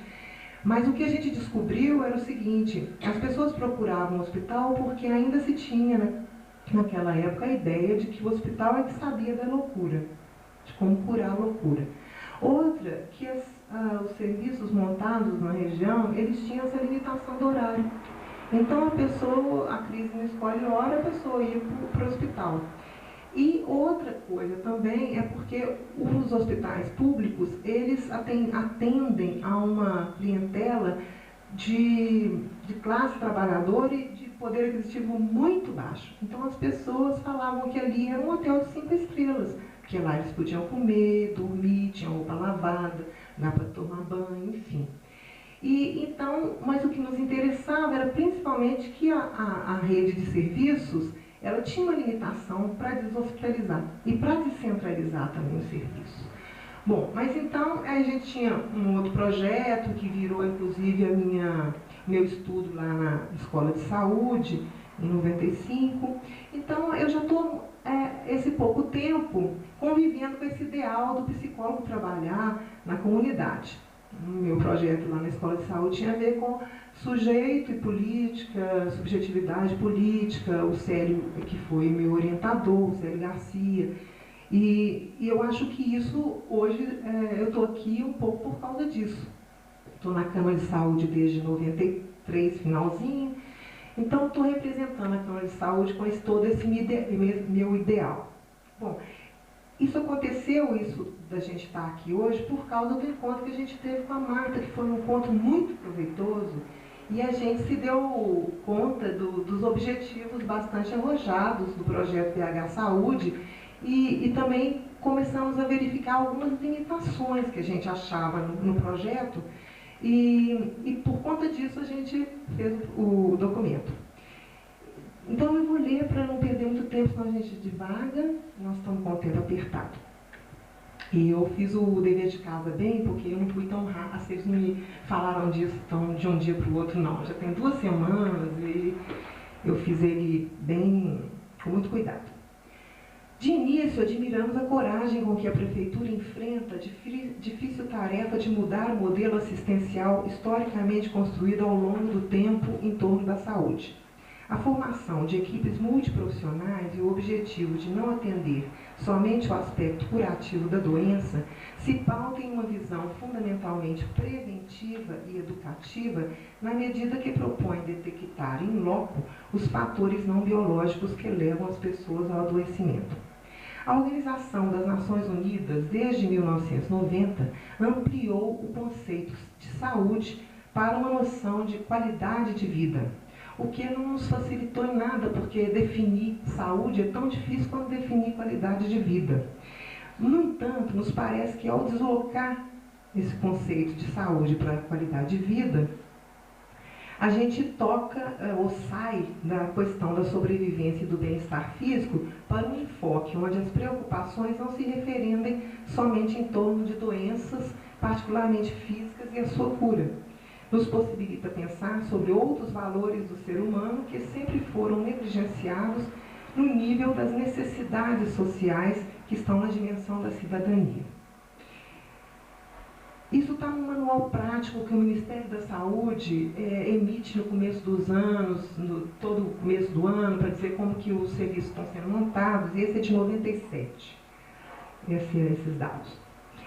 Mas o que a gente descobriu era o seguinte: as pessoas procuravam o hospital porque ainda se tinha, né, naquela época, a ideia de que o hospital é que sabia da loucura, de como curar a loucura. Outra, que os serviços montados na região, eles tinham essa limitação do horário. Então a crise não escolhe hora, a pessoa ia para o hospital. E outra coisa também é porque os hospitais públicos, eles atendem a uma clientela de classe trabalhadora e de poder aquisitivo muito baixo. Então as pessoas falavam que ali era um hotel de 5 estrelas, porque lá eles podiam comer, dormir, tinham roupa lavada, dá para tomar banho, enfim. Mas o que nos interessava era principalmente que a rede de serviços, ela tinha uma limitação para deshospitalizar e para descentralizar também o serviço. Bom, mas então a gente tinha um outro projeto que virou inclusive meu estudo lá na Escola de Saúde, em 95. Então eu já estou, esse pouco tempo, convivendo com esse ideal do psicólogo trabalhar na comunidade. O meu projeto lá na Escola de Saúde tinha a ver com sujeito e política, subjetividade política, o Célio, que foi meu orientador, o Célio Garcia. E eu acho que isso, hoje, eu estou aqui um pouco por causa disso. Estou na Câmara de Saúde desde 93, finalzinho. Então, estou representando a Câmara de Saúde com todo esse meu ideal. Bom, isso aconteceu, isso da gente estar aqui hoje, por causa do encontro que a gente teve com a Marta, que foi um encontro muito proveitoso, e a gente se deu conta dos objetivos bastante arrojados do projeto BH Saúde, e também começamos a verificar algumas limitações que a gente achava no projeto, e por conta disso a gente fez o documento. Então eu vou ler para não perder muito tempo, senão a gente divaga, nós estamos com o tempo apertado. E eu fiz o dever de casa bem, porque eu não fui tão rápido, vocês não me falaram disso tão de um dia para o outro, não. Já tem 2 semanas e eu fiz ele bem, com muito cuidado. De início, admiramos a coragem com que a Prefeitura enfrenta a difícil tarefa de mudar o modelo assistencial historicamente construído ao longo do tempo em torno da saúde. A formação de equipes multiprofissionais e o objetivo de não atender somente o aspecto curativo da doença se pauta em uma visão fundamentalmente preventiva e educativa, na medida que propõe detectar in loco os fatores não biológicos que levam as pessoas ao adoecimento. A Organização das Nações Unidas, desde 1990, ampliou o conceito de saúde para uma noção de qualidade de vida, o que não nos facilitou em nada, porque definir saúde é tão difícil quanto definir qualidade de vida. No entanto, nos parece que ao deslocar esse conceito de saúde para qualidade de vida, a gente toca ou sai da questão da sobrevivência e do bem-estar físico para um enfoque onde as preocupações não se referendem somente em torno de doenças, particularmente físicas, e a sua cura. Nos possibilita pensar sobre outros valores do ser humano que sempre foram negligenciados no nível das necessidades sociais que estão na dimensão da cidadania. Isso está no manual prático que o Ministério da Saúde emite no começo dos anos, todo o começo do ano, para dizer como que os serviços estão sendo montados, e esse é de 97, esses dados.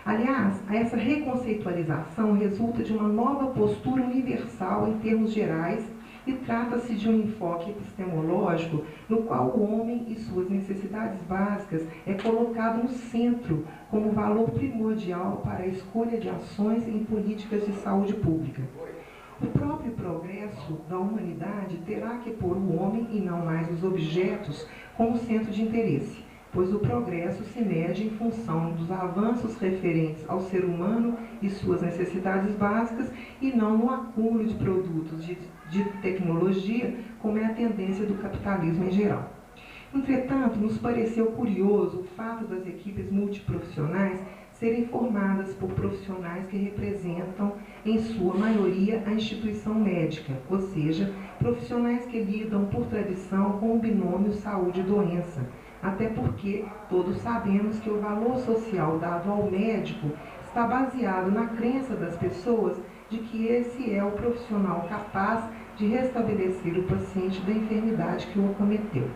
Aliás, essa reconceitualização resulta de uma nova postura universal em termos gerais e trata-se de um enfoque epistemológico no qual o homem e suas necessidades básicas é colocado no centro como valor primordial para a escolha de ações em políticas de saúde pública. O próprio progresso da humanidade terá que pôr o homem e não mais os objetos como centro de interesse, pois o progresso se mede em função dos avanços referentes ao ser humano e suas necessidades básicas e não no acúmulo de produtos de tecnologia, como é a tendência do capitalismo em geral. Entretanto, nos pareceu curioso o fato das equipes multiprofissionais serem formadas por profissionais que representam, em sua maioria, a instituição médica, ou seja, profissionais que lidam, por tradição, com o binômio saúde e doença, até porque todos sabemos que o valor social dado ao médico está baseado na crença das pessoas de que esse é o profissional capaz de restabelecer o paciente da enfermidade que o acometeu.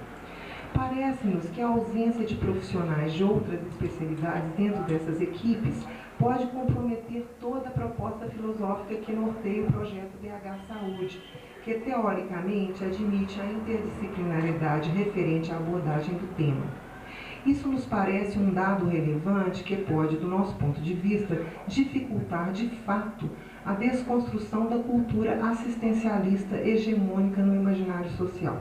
Parece-nos que a ausência de profissionais de outras especialidades dentro dessas equipes pode comprometer toda a proposta filosófica que norteia o projeto BH Saúde, que teoricamente admite a interdisciplinaridade referente à abordagem do tema. Isso nos parece um dado relevante que pode, do nosso ponto de vista, dificultar de fato a desconstrução da cultura assistencialista hegemônica no imaginário social.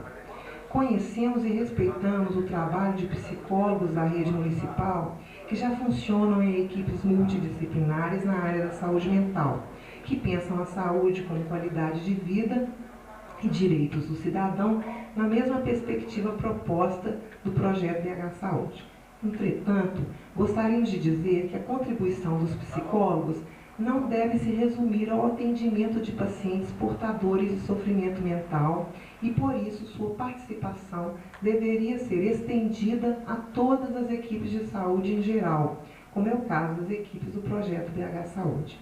Conhecemos e respeitamos o trabalho de psicólogos da rede municipal que já funcionam em equipes multidisciplinares na área da saúde mental, que pensam a saúde como qualidade de vida e direitos do cidadão na mesma perspectiva proposta do projeto BH Saúde. Entretanto, gostaríamos de dizer que a contribuição dos psicólogos não deve se resumir ao atendimento de pacientes portadores de sofrimento mental e, por isso, sua participação deveria ser estendida a todas as equipes de saúde em geral, como é o caso das equipes do projeto BH Saúde.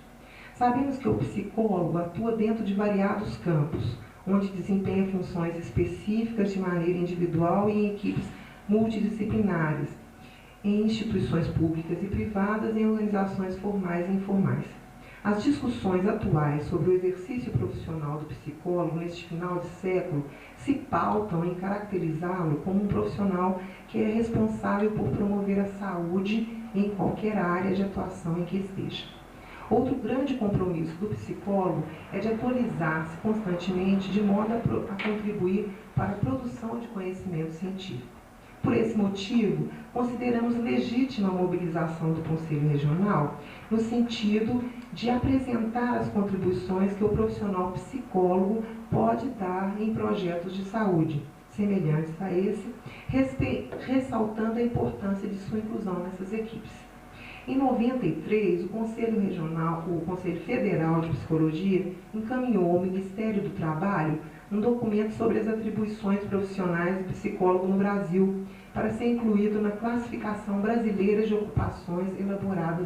Sabemos que o psicólogo atua dentro de variados campos, onde desempenha funções específicas de maneira individual e em equipes multidisciplinares, em instituições públicas e privadas e em organizações formais e informais. As discussões atuais sobre o exercício profissional do psicólogo neste final de século se pautam em caracterizá-lo como um profissional que é responsável por promover a saúde em qualquer área de atuação em que esteja. Outro grande compromisso do psicólogo é de atualizar-se constantemente de modo a contribuir para a produção de conhecimento científico. Por esse motivo, consideramos legítima a mobilização do Conselho Regional no sentido de apresentar as contribuições que o profissional psicólogo pode dar em projetos de saúde, semelhantes a esse, ressaltando a importância de sua inclusão nessas equipes. Em 93, o Conselho Federal de Psicologia encaminhou ao Ministério do Trabalho um documento sobre as atribuições profissionais do psicólogo no Brasil, para ser incluído na classificação brasileira de ocupações elaborada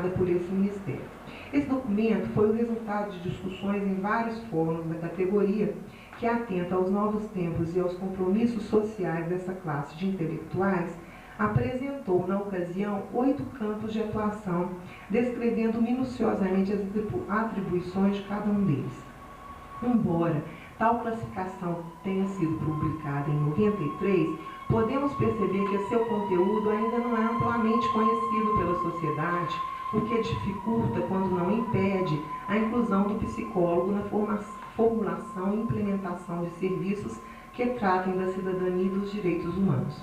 por esse Ministério. Esse documento foi o resultado de discussões em vários fóruns da categoria, que atenta aos novos tempos e aos compromissos sociais dessa classe de intelectuais, apresentou, na ocasião, 8 campos de atuação, descrevendo minuciosamente as atribuições de cada um deles. Embora tal classificação tenha sido publicada em 93, podemos perceber que seu conteúdo ainda não é amplamente conhecido pela sociedade, o que dificulta, quando não impede, a inclusão do psicólogo na formulação e implementação de serviços que tratem da cidadania e dos direitos humanos.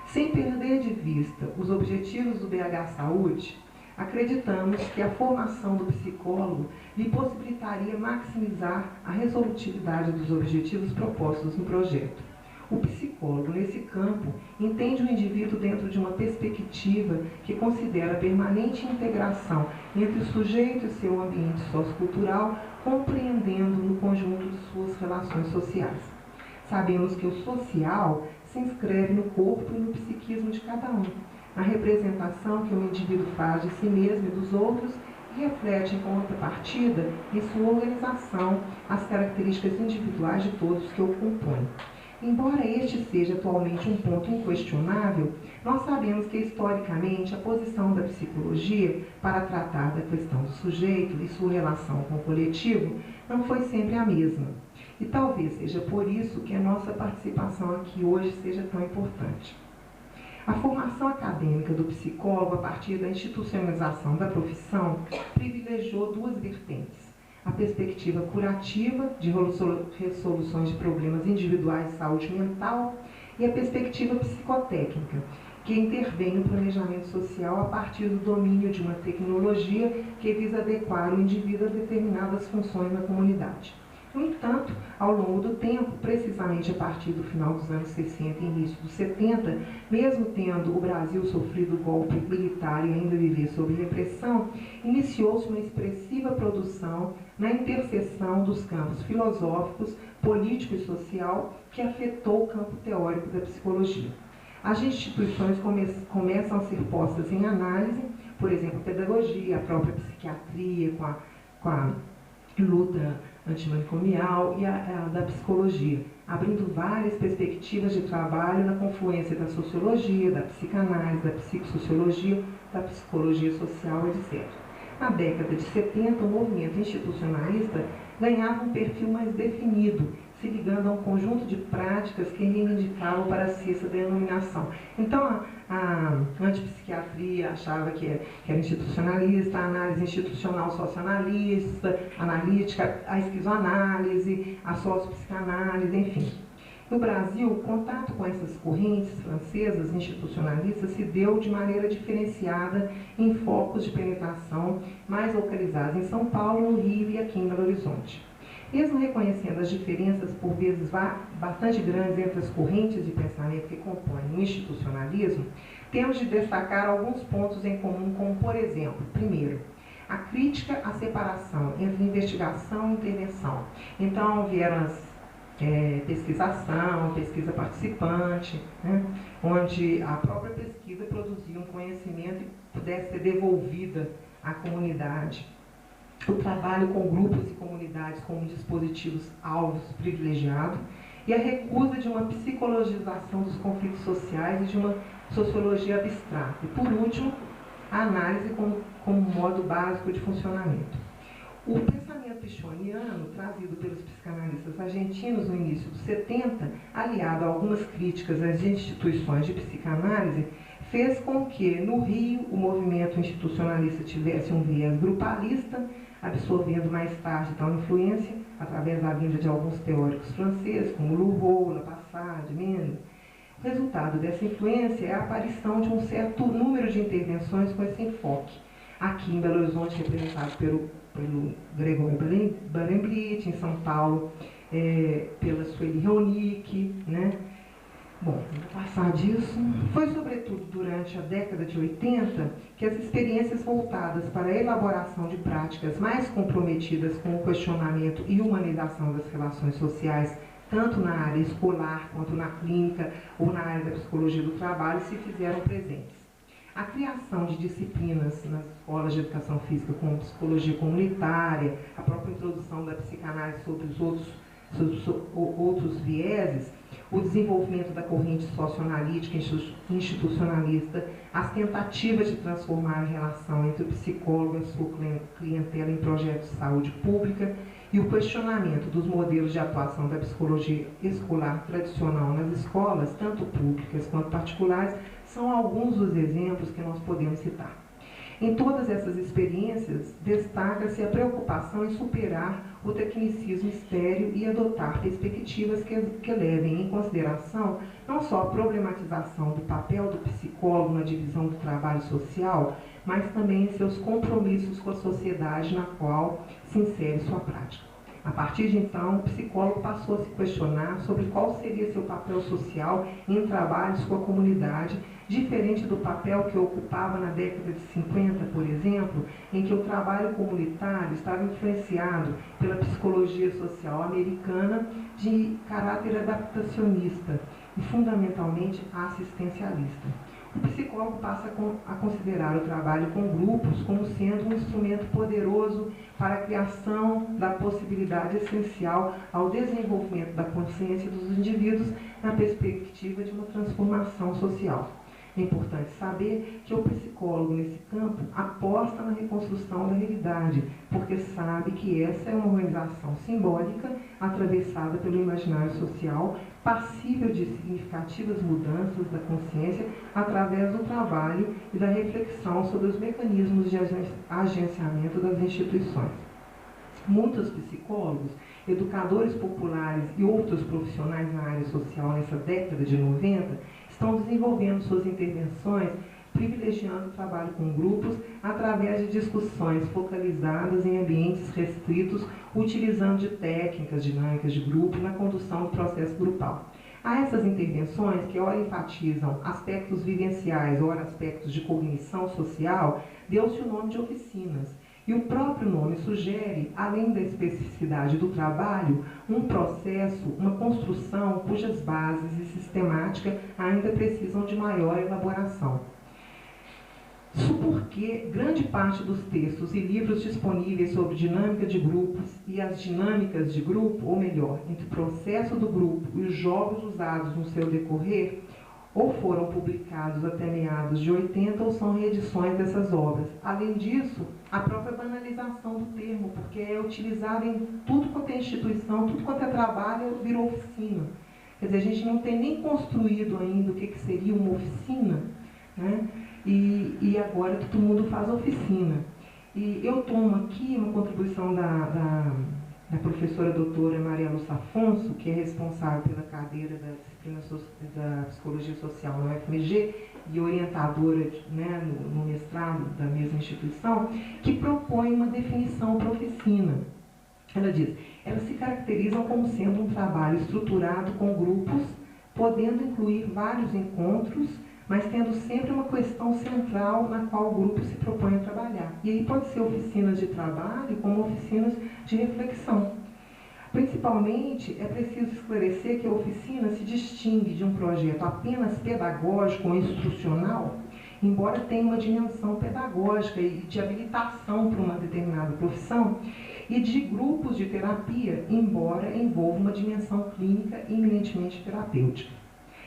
Sem perder de vista os objetivos do BH Saúde, acreditamos que a formação do psicólogo lhe possibilitaria maximizar a resolutividade dos objetivos propostos no projeto. O psicólogo, nesse campo, entende o indivíduo dentro de uma perspectiva que considera a permanente integração entre o sujeito e seu ambiente sociocultural, compreendendo no conjunto de suas relações sociais. Sabemos que o social se inscreve no corpo e no psiquismo de cada um, na representação que o indivíduo faz de si mesmo e dos outros e reflete em contrapartida em sua organização as características individuais de todos que o compõem. Embora este seja atualmente um ponto inquestionável, nós sabemos que, historicamente, a posição da psicologia para tratar da questão do sujeito e sua relação com o coletivo não foi sempre a mesma. E talvez seja por isso que a nossa participação aqui hoje seja tão importante. A formação acadêmica do psicólogo, a partir da institucionalização da profissão, privilegiou duas vertentes: a perspectiva curativa de resoluções de problemas individuais de saúde mental e a perspectiva psicotécnica, que intervém no planejamento social a partir do domínio de uma tecnologia que visa adequar o indivíduo a determinadas funções na comunidade. No entanto, ao longo do tempo, precisamente a partir do final dos anos 60 e início dos 70, mesmo tendo o Brasil sofrido o golpe militar e ainda viver sob repressão, iniciou-se uma expressiva produção na interseção dos campos filosóficos, político e social, que afetou o campo teórico da psicologia. As instituições começam a ser postas em análise, por exemplo, a pedagogia, a própria psiquiatria, com a luta antimanicomial e a da psicologia, abrindo várias perspectivas de trabalho na confluência da sociologia, da psicanálise, da psicossociologia, da psicologia social, etc. Na década de 70, o movimento institucionalista ganhava um perfil mais definido, se ligando a um conjunto de práticas que reivindicavam para si essa denominação. Então, a antipsiquiatria achava que era institucionalista, a análise institucional socioanalista, analítica, a esquizoanálise, a sociopsicanálise, enfim. No Brasil, o contato com essas correntes francesas institucionalistas se deu de maneira diferenciada em focos de penetração mais localizados em São Paulo, no Rio e aqui em Belo Horizonte. Mesmo reconhecendo as diferenças, por vezes bastante grandes, entre as correntes de pensamento que compõem o institucionalismo, temos de destacar alguns pontos em comum, como, por exemplo, primeiro, a crítica à separação entre investigação e intervenção. Então, vieram as pesquisação, pesquisa participante, né, onde a própria pesquisa produzia um conhecimento e pudesse ser devolvida à comunidade. O trabalho com grupos e comunidades como dispositivos alvos privilegiados e a recusa de uma psicologização dos conflitos sociais e de uma sociologia abstrata. E, por último, a análise como modo básico de funcionamento. O pensamento pichoniano, trazido pelos psicanalistas argentinos no início dos 70, aliado a algumas críticas às instituições de psicanálise, fez com que, no Rio, o movimento institucionalista tivesse um viés grupalista, absorvendo mais tarde tal influência, através da vinda de alguns teóricos franceses, como Louvreau, Lapassade, Mendes. O resultado dessa influência é a aparição de um certo número de intervenções com esse enfoque. Aqui em Belo Horizonte, representado pelo Gregório Barenblit, em São Paulo, pela Sueli Ronick, né? Bom, vou passar disso. Foi sobretudo durante a década de 80 que as experiências voltadas para a elaboração de práticas mais comprometidas com o questionamento e humanização das relações sociais, tanto na área escolar quanto na clínica ou na área da psicologia do trabalho, se fizeram presentes. A criação de disciplinas nas escolas de educação física como psicologia comunitária, a própria introdução da psicanálise sobre os outros vieses, o desenvolvimento da corrente socioanalítica institucionalista, as tentativas de transformar a relação entre o psicólogo e a sua clientela em projetos de saúde pública e o questionamento dos modelos de atuação da psicologia escolar tradicional nas escolas, tanto públicas quanto particulares, são alguns dos exemplos que nós podemos citar. Em todas essas experiências, destaca-se a preocupação em superar o tecnicismo estéril e adotar perspectivas que levem em consideração não só a problematização do papel do psicólogo na divisão do trabalho social, mas também em seus compromissos com a sociedade na qual se insere sua prática. A partir de então, o psicólogo passou a se questionar sobre qual seria seu papel social em trabalhos com a comunidade, diferente do papel que ocupava na década de 50, por exemplo, em que o trabalho comunitário estava influenciado pela psicologia social americana de caráter adaptacionista e, fundamentalmente, assistencialista. o psicólogo passa a considerar o trabalho com grupos como sendo um instrumento poderoso para a criação da possibilidade essencial ao desenvolvimento da consciência dos indivíduos na perspectiva de uma transformação social. É importante saber que o psicólogo, nesse campo, aposta na reconstrução da realidade, porque sabe que essa é uma organização simbólica atravessada pelo imaginário social, passível de significativas mudanças da consciência através do trabalho e da reflexão sobre os mecanismos de agenciamento das instituições. Muitos psicólogos, educadores populares e outros profissionais na área social nessa década de 90 estão desenvolvendo suas intervenções privilegiando o trabalho com grupos através de discussões focalizadas em ambientes restritos, utilizando de técnicas dinâmicas de grupo na condução do processo grupal. Há essas intervenções que ora enfatizam aspectos vivenciais, ora aspectos de cognição social, deu-se o nome de oficinas. E o próprio nome sugere, além da especificidade do trabalho, um processo, uma construção cujas bases e sistemática ainda precisam de maior elaboração. Isso porque grande parte dos textos e livros disponíveis sobre dinâmica de grupos e as dinâmicas de grupo, ou melhor, entre o processo do grupo e os jogos usados no seu decorrer, ou foram publicados até meados de 80 ou são reedições dessas obras. Além disso, a própria banalização do termo, porque é utilizado em tudo quanto é instituição, tudo quanto é trabalho, virou oficina. Quer dizer, a gente não tem nem construído ainda o que seria uma oficina, né? E agora todo mundo faz oficina. E eu tomo aqui uma contribuição da professora doutora Maria Lúcia Afonso, que é responsável pela cadeira da disciplina da Psicologia Social na UFMG e orientadora, né, no mestrado da mesma instituição, que propõe uma definição para oficina. Ela diz, elas se caracterizam como sendo um trabalho estruturado com grupos, podendo incluir vários encontros, mas tendo sempre uma questão central na qual o grupo se propõe a trabalhar. E aí pode ser oficinas de trabalho como oficinas de reflexão. Principalmente, é preciso esclarecer que a oficina se distingue de um projeto apenas pedagógico ou instrucional, embora tenha uma dimensão pedagógica e de habilitação para uma determinada profissão, e de grupos de terapia, embora envolva uma dimensão clínica e eminentemente terapêutica.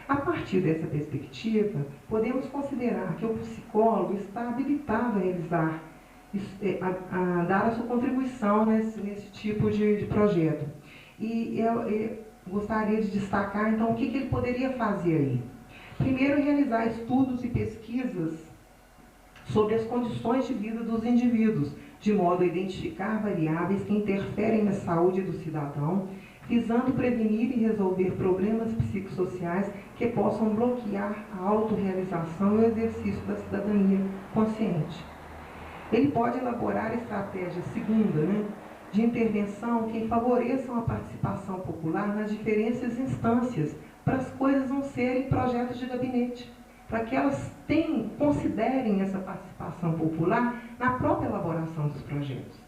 A partir dessa perspectiva, podemos considerar que o psicólogo está habilitado a realizar, a dar a sua contribuição nesse tipo de projeto. E eu gostaria de destacar, então, o que ele poderia fazer aí. Primeiro, realizar estudos e pesquisas sobre as condições de vida dos indivíduos, de modo a identificar variáveis que interferem na saúde do cidadão, visando prevenir e resolver problemas psicossociais que possam bloquear a autorrealização e o exercício da cidadania consciente. Ele pode elaborar estratégias, segunda, de intervenção que favoreçam a participação popular nas diferentes instâncias, para as coisas não serem projetos de gabinete, para que elas considerem essa participação popular na própria elaboração dos projetos,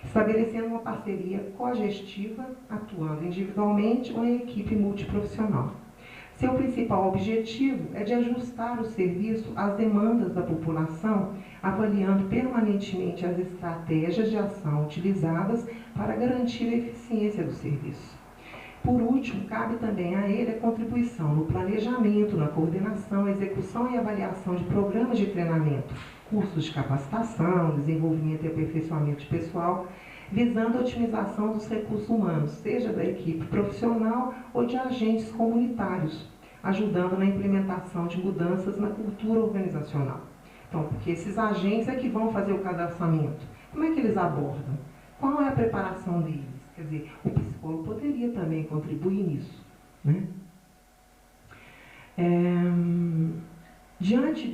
estabelecendo uma parceria cogestiva, atuando individualmente ou em equipe multiprofissional. Seu principal objetivo é de ajustar o serviço às demandas da população, avaliando permanentemente as estratégias de ação utilizadas para garantir a eficiência do serviço. Por último, cabe também a ele a contribuição no planejamento, na coordenação, execução e avaliação de programas de treinamento, cursos de capacitação, desenvolvimento e aperfeiçoamento pessoal, visando a otimização dos recursos humanos, seja da equipe profissional ou de agentes comunitários, ajudando na implementação de mudanças na cultura organizacional. Então, porque esses agentes é que vão fazer o cadastramento. Como é que eles abordam? Qual é a preparação deles? Quer dizer, o psicólogo poderia também contribuir nisso, né? Diante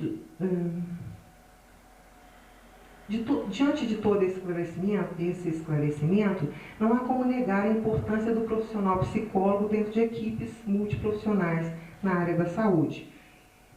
de todo esse esclarecimento, não há como negar a importância do profissional psicólogo dentro de equipes multiprofissionais na área da saúde,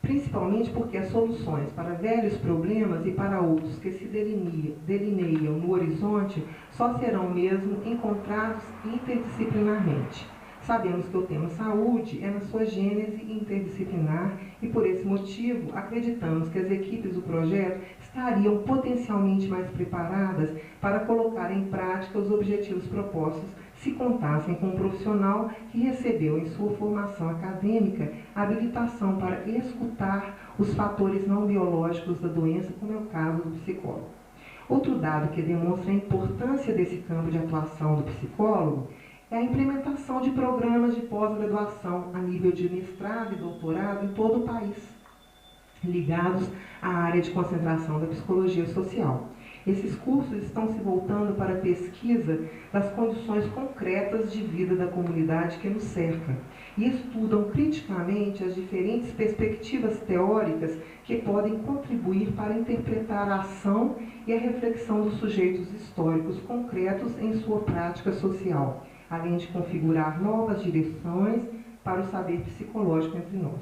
principalmente porque as soluções para velhos problemas e para outros que se delineiam no horizonte só serão mesmo encontrados interdisciplinarmente. Sabemos que o tema saúde é na sua gênese interdisciplinar e, por esse motivo, acreditamos que as equipes do projeto estariam potencialmente mais preparadas para colocar em prática os objetivos propostos se contassem com um profissional que recebeu em sua formação acadêmica a habilitação para escutar os fatores não biológicos da doença, como é o caso do psicólogo. Outro dado que demonstra a importância desse campo de atuação do psicólogo é a implementação de programas de pós-graduação a nível de mestrado e doutorado em todo o país, ligados à área de concentração da psicologia social. Esses cursos estão se voltando para a pesquisa das condições concretas de vida da comunidade que nos cerca e estudam criticamente as diferentes perspectivas teóricas que podem contribuir para interpretar a ação e a reflexão dos sujeitos históricos concretos em sua prática social, além de configurar novas direções para o saber psicológico entre nós.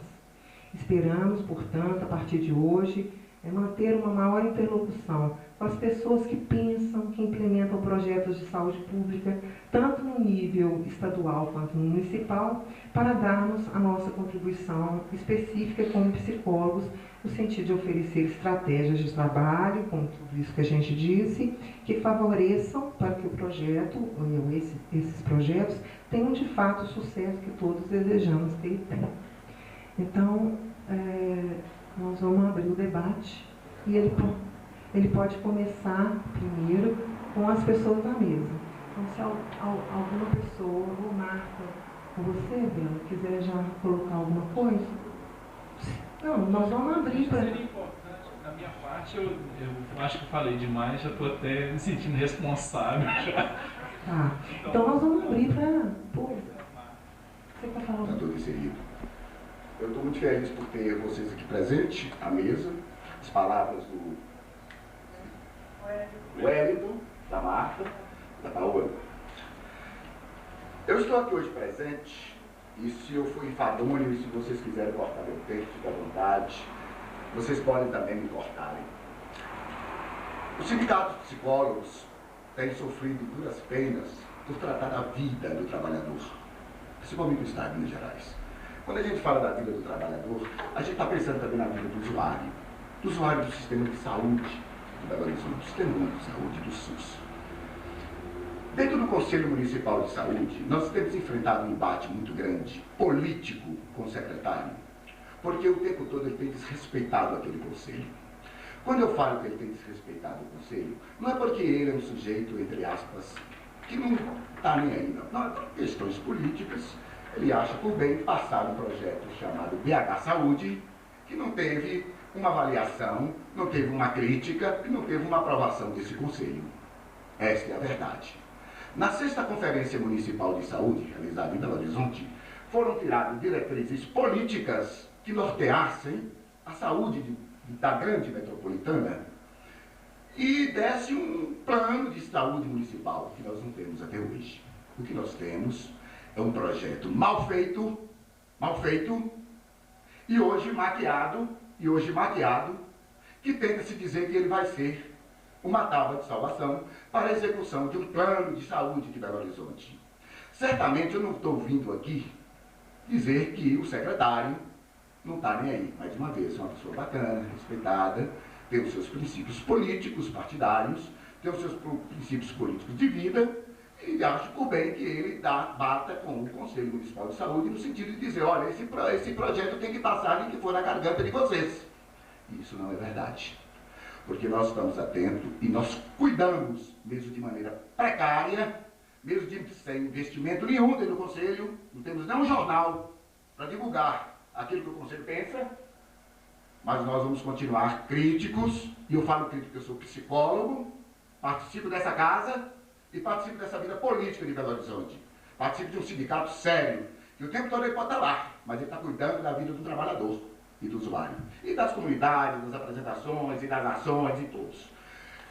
Esperamos, portanto, a partir de hoje, manter uma maior interlocução com as pessoas que pensam, que implementam projetos de saúde pública, tanto no nível estadual quanto no municipal, para darmos a nossa contribuição específica como psicólogos, no sentido de oferecer estratégias de trabalho, como tudo isso que a gente disse, que favoreçam para que o projeto, ou esses projetos, tenham de fato o sucesso que todos desejamos que ele tenha. Então, nós vamos abrir o debate e ele pode começar primeiro com as pessoas da mesa. Então, se alguma pessoa, ou Marta, ou você, Bela, quiser já colocar alguma coisa, não, nós vamos abrir para... Seria importante, da minha parte, eu acho que eu falei demais, já estou até me sentindo responsável já. Tá, então nós vamos abrir para... Você quer falar? Doutor Querido, eu estou muito feliz por ter vocês aqui presentes, à mesa, as palavras do Wellington, da Marta, da Paola. Eu estou aqui hoje presente, e se eu for enfadonho, e se vocês quiserem cortar meu texto, fique à vontade, vocês podem também me cortarem. O Sindicato de Psicólogos tem sofrido duras penas por tratar da vida do trabalhador, principalmente no estado de Minas Gerais. Quando a gente fala da vida do trabalhador, a gente está pensando também na vida do usuário do sistema de saúde do Belo Horizonte, do sistema único de saúde do SUS. Dentro do Conselho Municipal de Saúde, nós temos enfrentado um embate muito grande, político, com o secretário, porque o tempo todo ele tem desrespeitado aquele conselho. Quando eu falo que ele tem desrespeitado o conselho, não é porque ele é um sujeito, entre aspas, que não está nem aí, não. Não, é por questões políticas. Ele acha por bem passar um projeto chamado BH Saúde, que não teve uma avaliação, não teve uma crítica e não teve uma aprovação desse conselho. Esta é a verdade. Na 6ª Conferência Municipal de Saúde, realizada em Belo Horizonte, foram tiradas diretrizes políticas que norteassem a saúde da grande metropolitana e desse um plano de saúde municipal, que nós não temos até hoje. O que nós temos é um projeto mal feito, e hoje maquiado, que tenta se dizer que ele vai ser uma tábua de salvação para a execução de um plano de saúde de Belo Horizonte. Certamente eu não estou vindo aqui dizer que o secretário não está nem aí. Mais uma vez, é uma pessoa bacana, respeitada, tem os seus princípios políticos, partidários, tem os seus princípios políticos de vida, e acho por bem que ele bata com o Conselho Municipal de Saúde no sentido de dizer, olha, esse projeto tem que passar nem que for na garganta de vocês. E isso não é verdade. Porque nós estamos atentos e nós cuidamos, mesmo de maneira precária, mesmo sem investimento nenhum dentro do Conselho, não temos nem um jornal para divulgar aquilo que o Conselho pensa, mas nós vamos continuar críticos, e eu falo crítico porque eu sou psicólogo, participo dessa casa e participo dessa vida política de Belo Horizonte. Participo de um sindicato sério, que o tempo todo ele pode estar lá, mas ele está cuidando da vida do trabalhador e do usuário. E das comunidades, das apresentações e das ações e todos.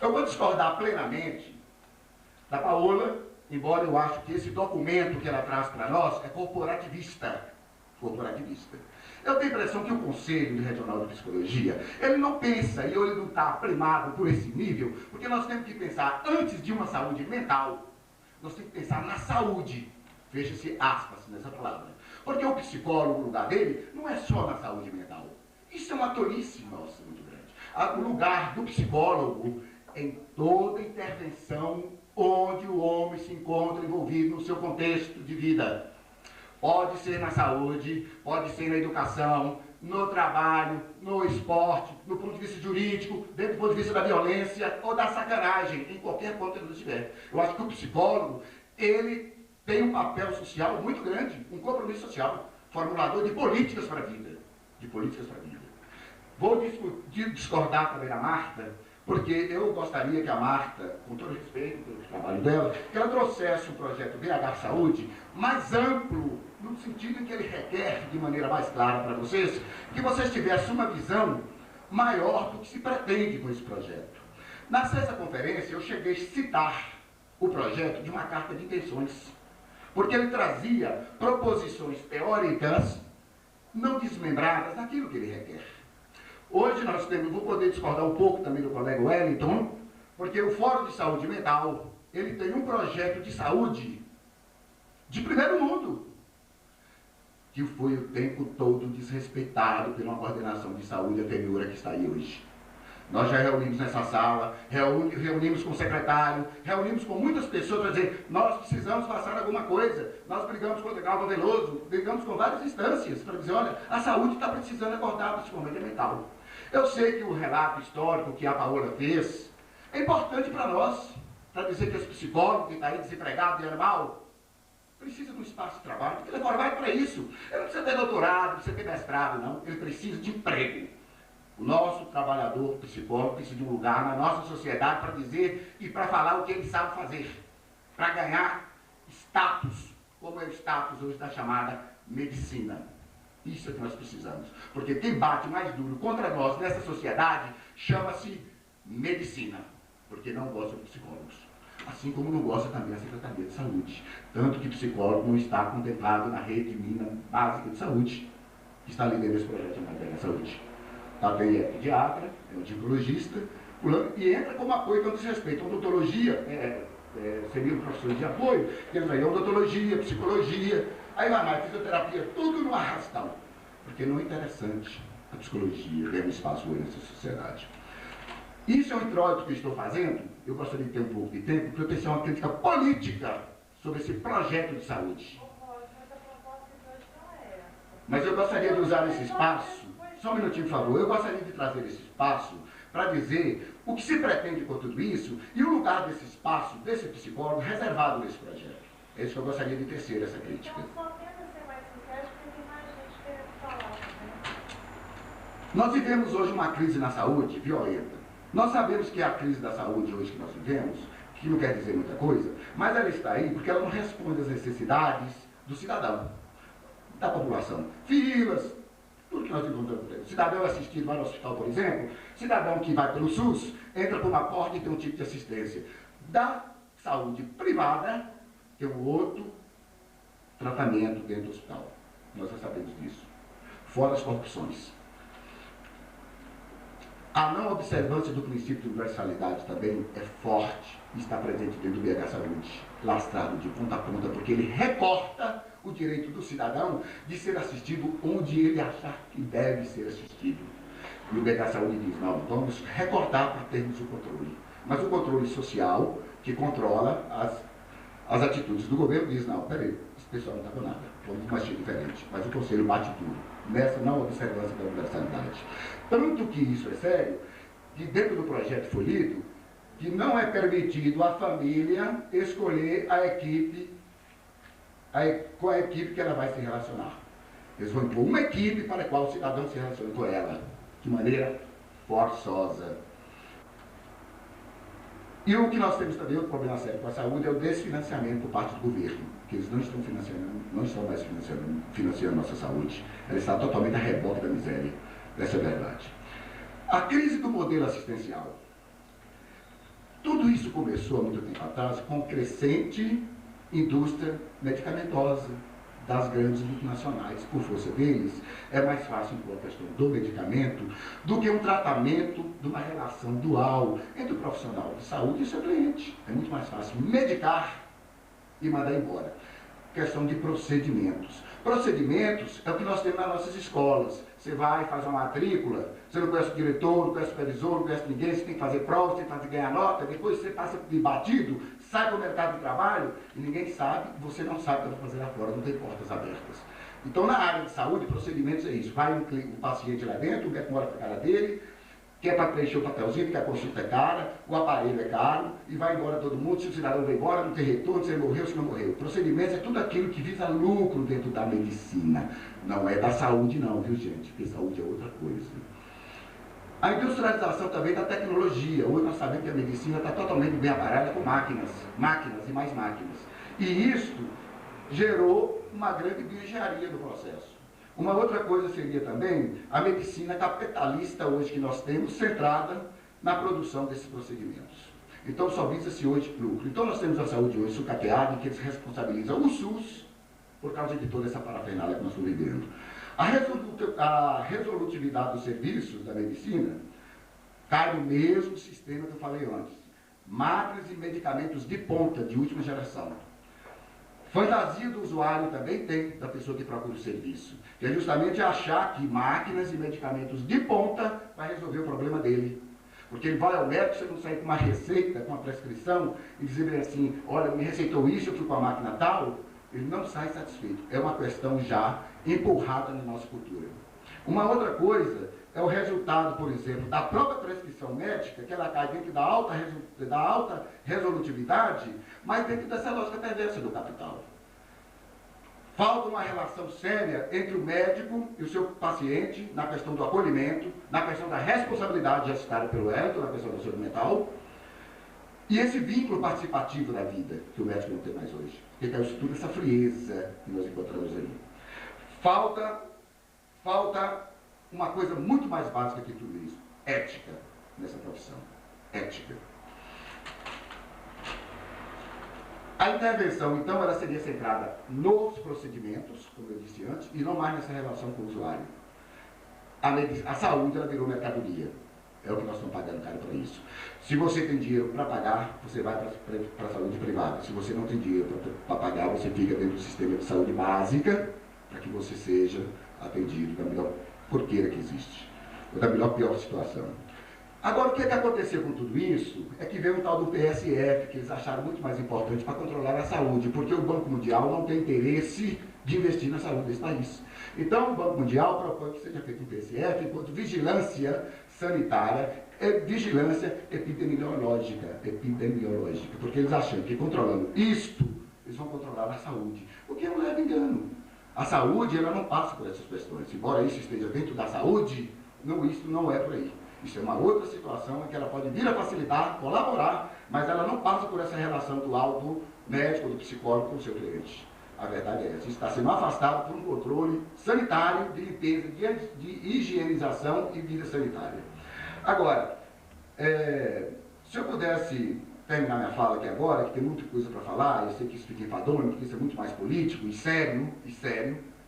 Eu vou discordar plenamente da Paola, embora eu acho que esse documento que ela traz para nós é corporativista. Eu tenho a impressão que o Conselho Regional de Psicologia, ele não pensa, e ele não está primado por esse nível, porque nós temos que pensar, antes de uma saúde mental, nós temos que pensar na saúde fecha-se aspas nessa palavra. Porque o psicólogo, o lugar dele, não é só na saúde mental. Isso é uma tolice nossa muito grande. O lugar do psicólogo é em toda intervenção onde o homem se encontra envolvido no seu contexto de vida. Pode ser na saúde, pode ser na educação, no trabalho, no esporte, no ponto de vista jurídico, dentro do ponto de vista da violência ou da sacanagem, em qualquer ponto que ele estiver. Eu acho que o psicólogo, ele tem um papel social muito grande, um compromisso social, formulador de políticas para a vida. De políticas para a vida. Vou discordar também da Marta, porque eu gostaria que a Marta, com todo respeito pelo trabalho dela, que ela trouxesse um projeto BH Saúde mais amplo, no sentido em que ele requer, de maneira mais clara para vocês, que vocês tivessem uma visão maior do que se pretende com esse projeto. Na sexta conferência, eu cheguei a citar o projeto de uma carta de intenções, porque ele trazia proposições teóricas não desmembradas daquilo que ele requer. Hoje nós temos, vou poder discordar um pouco também do colega Wellington, porque o Fórum de Saúde Mental, ele tem um projeto de saúde de primeiro mundo, que foi o tempo todo desrespeitado por uma coordenação de saúde anterior que está aí hoje. Nós já reunimos nessa sala, reunimos com o secretário, reunimos com muitas pessoas para dizer, nós precisamos passar alguma coisa. Nós brigamos com o Galva Veloso, brigamos com várias instâncias para dizer, olha, a saúde está precisando acordar principalmente mental. Eu sei que o relato histórico que a Paola fez é importante para nós, para dizer que esse psicólogo que está aí desempregado e animal precisa de um espaço de trabalho, porque ele é formado para isso. Ele não precisa ter doutorado, não precisa ter mestrado, não. Ele precisa de emprego. O nosso trabalhador psicólogo precisa de um lugar na nossa sociedade para dizer e para falar o que ele sabe fazer, para ganhar status, como é o status hoje da chamada medicina. Isso é que nós precisamos. Porque quem bate mais duro contra nós nessa sociedade chama-se medicina, porque não gosta de psicólogos. Assim como não gosta também a Secretaria de Saúde. Tanto que psicólogo não está contemplado na rede mínima básica de saúde, que está ali dentro desse projeto chamado BH Saúde. Também é pediatra, é odontologista, e entra como apoio quando se respeita. Odontologia seria um professor de apoio, temos aí odontologia, psicologia, aí vai mais, fisioterapia, tudo no arrastão. Porque não é interessante a psicologia ganhar um espaço hoje nessa sociedade. Isso é um introito que eu estou fazendo, eu gostaria de ter um pouco de tempo, para eu ter uma crítica política sobre esse projeto de saúde. Mas eu gostaria de usar esse espaço, só um minutinho, por favor, eu gostaria de trazer esse espaço para dizer o que se pretende com tudo isso e o lugar desse espaço, desse psicólogo, reservado nesse projeto. É isso que eu gostaria de tecer, essa crítica. Então, só tenta ser mais sincero, porque tem mais gente querendo falar, né? Nós vivemos hoje uma crise na saúde violenta. Nós sabemos que a crise da saúde hoje que nós vivemos, que não quer dizer muita coisa, mas ela está aí porque ela não responde às necessidades do cidadão, da população. Filas, tudo que nós encontramos. Cidadão assistido vai no hospital, por exemplo, cidadão que vai pelo SUS, entra por uma porta e tem um tipo de assistência. Da saúde privada, tem um outro tratamento dentro do hospital. Nós já sabemos disso. Fora as corrupções. A não observância do princípio de universalidade também é forte e está presente dentro do BH Saúde, lastrado de ponta a ponta, porque ele recorta o direito do cidadão de ser assistido onde ele achar que deve ser assistido. E o BH Saúde diz, não, vamos recortar para termos o controle. Mas o controle social, que controla as atitudes do governo, diz, não, peraí, esse pessoal não está com nada, vamos mexer diferente. Mas o Conselho bate tudo, nessa não observância da universalidade. Tanto que isso é sério, que dentro do projeto foi lido, que não é permitido à família escolher a equipe, com a equipe que ela vai se relacionar. Eles vão impor uma equipe para a qual o cidadão se relaciona com ela, de maneira forçosa. E o que nós temos também, outro problema sério com a saúde, é o desfinanciamento por parte do governo, que eles não estão financiando, não estão mais financiando a nossa saúde. Ela está totalmente a reboque da miséria. Essa é a verdade. A crise do modelo assistencial. Tudo isso começou há muito tempo atrás com a crescente indústria medicamentosa das grandes multinacionais. Por força deles, é mais fácil impor a questão do medicamento do que um tratamento de uma relação dual entre o profissional de saúde e o seu cliente. É muito mais fácil medicar e mandar embora. questão de procedimentos. Procedimentos é o que nós temos nas nossas escolas. Você vai, faz uma matrícula, você não conhece o diretor, não conhece o supervisor, não conhece ninguém, você tem que fazer prova, você tem que ganhar nota, depois você passa de batido, sai para o mercado de trabalho e ninguém sabe, você não sabe o que vai fazer lá fora, não tem portas abertas. Então, na área de saúde, procedimentos é isso. Vai o paciente lá dentro, mete uma hora para a cara dele, quer para preencher o papelzinho, que a consulta é cara, o aparelho é caro, e vai embora todo mundo, se o cidadão vai embora, não tem retorno, se ele morreu, se não morreu. Procedimentos é tudo aquilo que visa lucro dentro da medicina. Não é da saúde não, viu gente? Porque saúde é outra coisa. A industrialização também da tecnologia. Hoje nós sabemos que a medicina está totalmente bem aparelhada com máquinas e mais máquinas. E isso gerou uma grande bioengenharia no processo. Uma outra coisa seria também a medicina capitalista hoje que nós temos, centrada na produção desses procedimentos. Então só visa-se hoje lucro. Então nós temos a saúde hoje sucateada, em que eles responsabilizam o SUS por causa de toda essa parafernália que nós estamos vivendo. A resolutividade dos serviços da medicina cai no mesmo sistema que eu falei antes. Máquinas e medicamentos de ponta, de última geração. Fantasia do usuário também tem, da pessoa que procura o serviço, que é justamente achar que máquinas e medicamentos de ponta vai resolver o problema dele. Porque ele vai ao médico, você não sai com uma receita, com uma prescrição, e dizer assim, olha, me receitou isso, eu fui com a máquina tal, ele não sai satisfeito. É uma questão já empurrada na nossa cultura. Uma outra coisa é o resultado, por exemplo, da própria prescrição médica, que ela cai dentro da alta resolutividade, mas dentro dessa lógica perversa do capital. Falta uma relação séria entre o médico e o seu paciente na questão do acolhimento, na questão da responsabilidade já citada pelo Hélio, na questão da saúde mental, e esse vínculo participativo da vida, que o médico não tem mais hoje. Que é isso tudo, essa frieza que nós encontramos aí. Falta uma coisa muito mais básica que tudo isso, ética nessa profissão. Ética. A intervenção, então, ela seria centrada nos procedimentos, como eu disse antes, e não mais nessa relação com o usuário. A saúde, ela virou mercadoria. É o que nós estamos pagando caro para isso. Se você tem dinheiro para pagar, você vai para a saúde privada. Se você não tem dinheiro para pagar, você fica dentro do sistema de saúde básica, para que você seja atendido da melhor porqueira que existe, ou da melhor pior situação. Agora, o que aconteceu com tudo isso é que veio um tal do PSF, que eles acharam muito mais importante para controlar a saúde, porque o Banco Mundial não tem interesse de investir na saúde desse país. Então, o Banco Mundial propõe que seja feito um PSF enquanto vigilância sanitária, vigilância epidemiológica, porque eles acham que controlando isto, eles vão controlar a saúde, o que é um leve engano. A saúde, ela não passa por essas questões, embora isso esteja dentro da saúde, isso não é por aí. Isso é uma outra situação em que ela pode vir a facilitar, colaborar, mas ela não passa por essa relação do médico, do psicólogo com o seu cliente. A verdade é essa. Isso está sendo afastado por um controle sanitário, de limpeza, de higienização e vida sanitária. Agora, se eu pudesse terminar minha fala aqui agora, que tem muita coisa para falar, eu sei que isso fica enfadonho, porque isso é muito mais político e sério,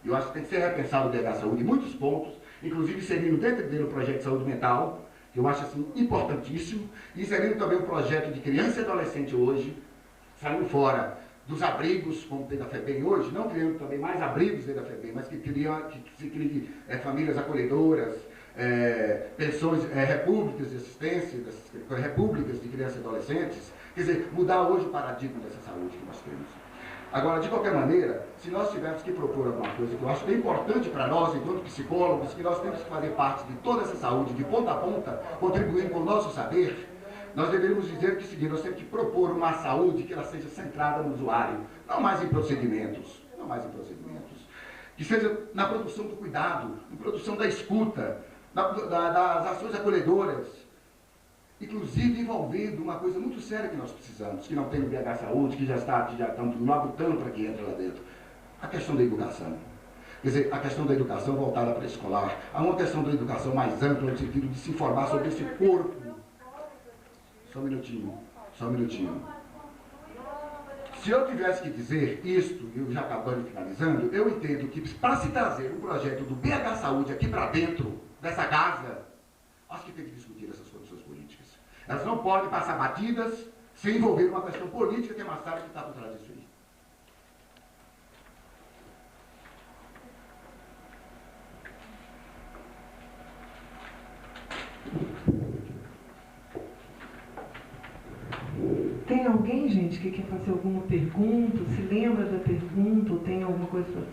eu acho que tem que ser repensado o DH Saúde em muitos pontos, inclusive inserindo dentro dele o projeto de saúde mental, que eu acho assim importantíssimo, e inserindo também o projeto de criança e adolescente hoje, saindo fora dos abrigos, como tem da FEBEM hoje, não criando também mais abrigos dentro da FEBEM, mas que se criem famílias acolhedoras, pensões, repúblicas de assistência, repúblicas de crianças e adolescentes, quer dizer, mudar hoje o paradigma dessa saúde que nós temos. Agora, de qualquer maneira, se nós tivermos que propor alguma coisa que eu acho que é importante para nós, enquanto psicólogos, que nós temos que fazer parte de toda essa saúde, de ponta a ponta, contribuindo com o nosso saber, nós deveríamos dizer que é o seguinte, nós temos que propor uma saúde que ela seja centrada no usuário, não mais em procedimentos, que seja na produção do cuidado, na produção da escuta, das ações acolhedoras, inclusive envolvendo uma coisa muito séria que nós precisamos, que não tem no BH Saúde, que já estamos labutando para que entre lá dentro, a questão da educação. Quer dizer, a questão da educação voltada para escolar, há uma questão da educação mais ampla, no sentido de se informar sobre esse corpo. Só um minutinho. Se eu tivesse que dizer isto, eu já acabando finalizando, eu entendo que para se trazer um projeto do BH Saúde aqui para dentro dessa casa, acho que tem que discutir essas condições políticas. Elas não podem passar batidas sem envolver uma questão política que é uma área que está por trás disso aí. gente que quer fazer alguma pergunta, se lembra da pergunta ou tem alguma coisa.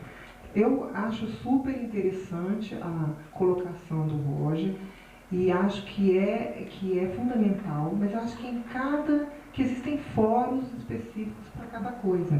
Eu acho super interessante a colocação do Roger e acho que é fundamental, mas acho que existem fóruns específicos para cada coisa.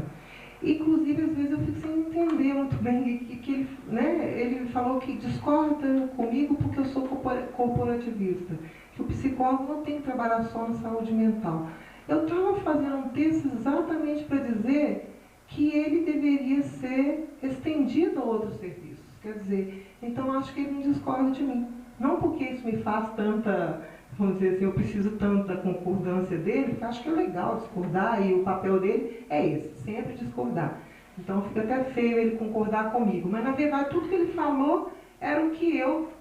Inclusive, às vezes eu fico sem entender muito bem que ele, né, ele falou que discorda comigo porque eu sou corporativista, que o psicólogo não tem que trabalhar só na saúde mental. Eu estava fazendo um texto exatamente para dizer que ele deveria ser estendido a outros serviços. Quer dizer, então acho que ele não discorda de mim. Não porque isso me faz tanta, vamos dizer assim, eu preciso tanta concordância dele, porque acho que é legal discordar e o papel dele é esse, sempre discordar. Então fica até feio ele concordar comigo. Mas na verdade tudo que ele falou era o que eu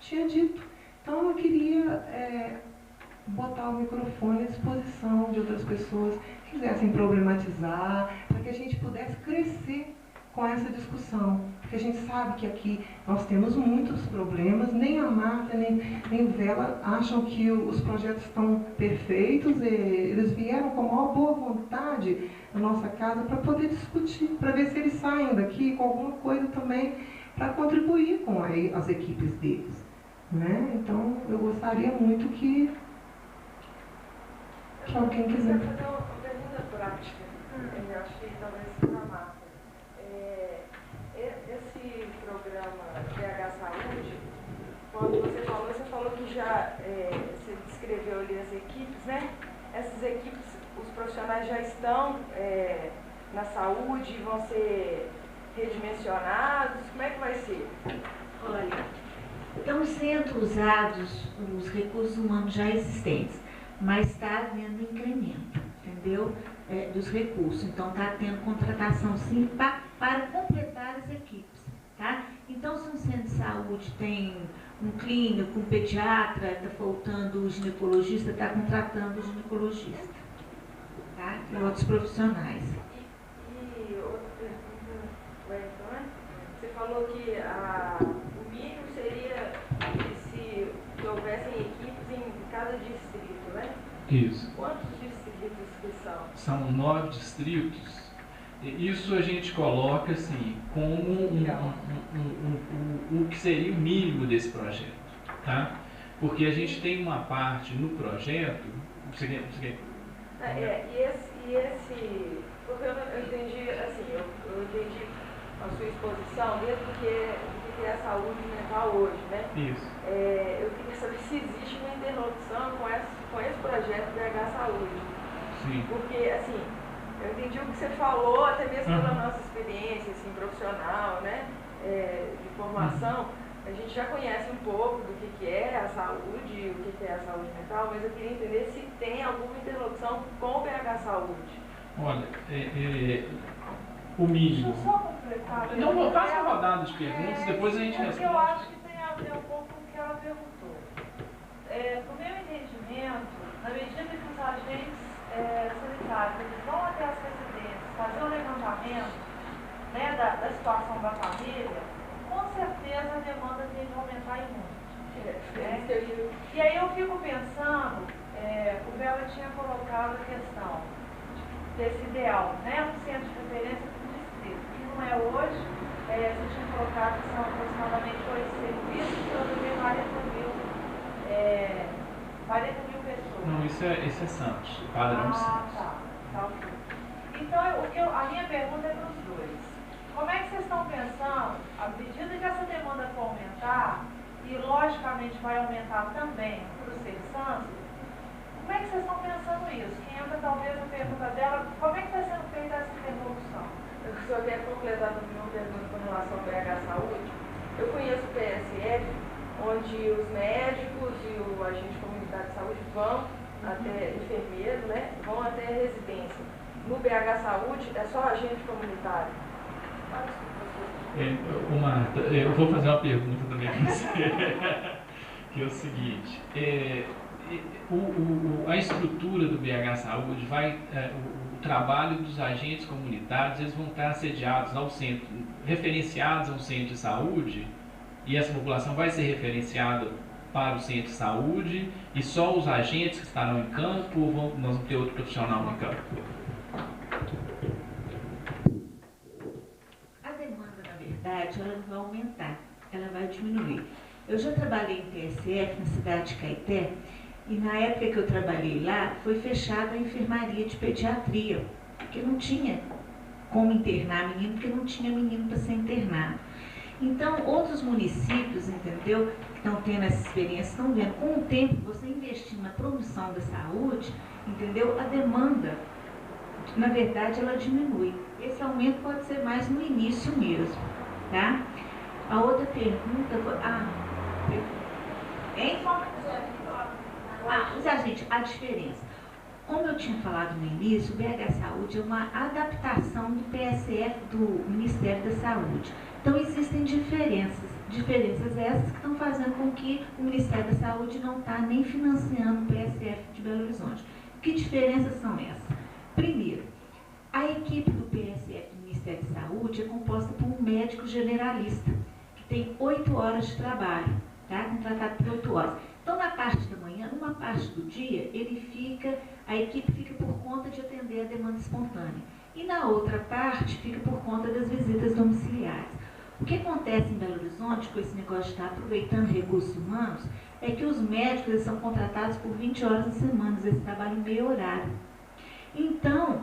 tinha dito. Então eu queria botar o microfone à disposição de outras pessoas que quisessem problematizar, para que a gente pudesse crescer com essa discussão. Porque a gente sabe que aqui nós temos muitos problemas, nem a Marta, nem o Vela acham que os projetos estão perfeitos, e eles vieram com a maior boa vontade na nossa casa para poder discutir, para ver se eles saem daqui com alguma coisa também para contribuir com as equipes deles. Né? Então, eu gostaria muito que alguém quiser. Eu vou fazer uma pergunta prática. Eu acho que talvez seja a Marta. Esse programa PH Saúde, quando você falou que já você descreveu ali as equipes, né? Essas equipes, os profissionais já estão na saúde, vão ser redimensionados, como é que vai ser? Olha, estão sendo usados os recursos humanos já existentes, mas está havendo incremento, entendeu? Dos recursos. Então, está tendo contratação, sim, para completar as equipes, tá? Então, se um centro de saúde tem um clínico, um pediatra, está faltando o ginecologista, está contratando o ginecologista, tá? E outros profissionais. E outra pergunta, Wellington, você falou que o mínimo seria se houvessem equipes em cada distrito, né? Isso. Quantos distritos que são? São 9 distritos. Isso a gente coloca assim, como o que seria o mínimo desse projeto, tá? Porque a gente tem uma parte no projeto. Você quer? Porque eu entendi, assim, eu entendi a sua exposição dentro do que é a saúde mental hoje, né? Isso. Eu queria saber se existe uma interlocução com esse projeto BH Saúde. Sim. Porque, assim, eu entendi o que você falou, até mesmo pela nossa experiência, assim, profissional, né? De formação. A gente já conhece um pouco do que é a saúde, o que é a saúde mental, mas eu queria entender se tem alguma interlocução com o BH Saúde. Olha, o mínimo. Deixa eu só completar. Então, faça uma rodada de perguntas, depois a gente responde. Eu acho que tem a ver um pouco com o que ela perguntou. No meu entendimento, na medida que os agentes sanitários eles vão até as residências fazer o levantamento, né, da situação da família, com certeza a demanda tem que aumentar muito. E aí eu fico pensando, o Bela tinha colocado a questão desse ideal, né, do centro de referência do distrito, que não é hoje. Você tinha colocado que são aproximadamente 8 serviços para atender 40 mil pessoas. Não, isso é Santos, padrão Santos. Tá. Então, a minha pergunta é para os dois. Como é que vocês estão pensando, à medida que essa demanda for aumentar, e logicamente vai aumentar também para os serviços, como é que vocês estão pensando isso? Que entra talvez a pergunta dela, como é que está sendo feita essa interlocução? Eu só quero completar também uma pergunta com relação ao BH Saúde. Eu conheço o PSF, onde os médicos e o agente comunitário de saúde vão até enfermeiro, né? Vão até a residência. No BH Saúde é só agente comunitário. Marta, eu vou fazer uma pergunta também para você, que é o seguinte, a estrutura do BH Saúde o trabalho dos agentes comunitários, eles vão estar assediados ao centro, referenciados ao centro de saúde, e essa população vai ser referenciada para o centro de saúde, e só os agentes que estarão em campo, ou nós vamos ter outro profissional em campo? Eu já trabalhei em PSF, na cidade de Caeté, e na época que eu trabalhei lá, foi fechada a enfermaria de pediatria, porque não tinha como internar menino, porque não tinha menino para ser internado. Então, outros municípios, entendeu, que estão tendo essa experiência, estão vendo, com o tempo, você investindo na promoção da saúde, entendeu, a demanda, na verdade, ela diminui. Esse aumento pode ser mais no início mesmo, tá? A outra pergunta foi... gente, a diferença. Como eu tinha falado no início, o BH Saúde é uma adaptação do PSF, do Ministério da Saúde. Então, existem diferenças essas que estão fazendo com que o Ministério da Saúde não está nem financiando o PSF de Belo Horizonte. Que diferenças são essas? Primeiro, a equipe do PSF do Ministério da Saúde é composta por um médico generalista, que tem 8 horas de trabalho, tá? Contratado por 8 horas. Então, na parte da manhã, numa parte do dia, a equipe fica por conta de atender a demanda espontânea. E na outra parte, fica por conta das visitas domiciliares. O que acontece em Belo Horizonte, com esse negócio de estar aproveitando recursos humanos, é que os médicos eles são contratados por 20 horas na semana, eles trabalham meio horário. Então,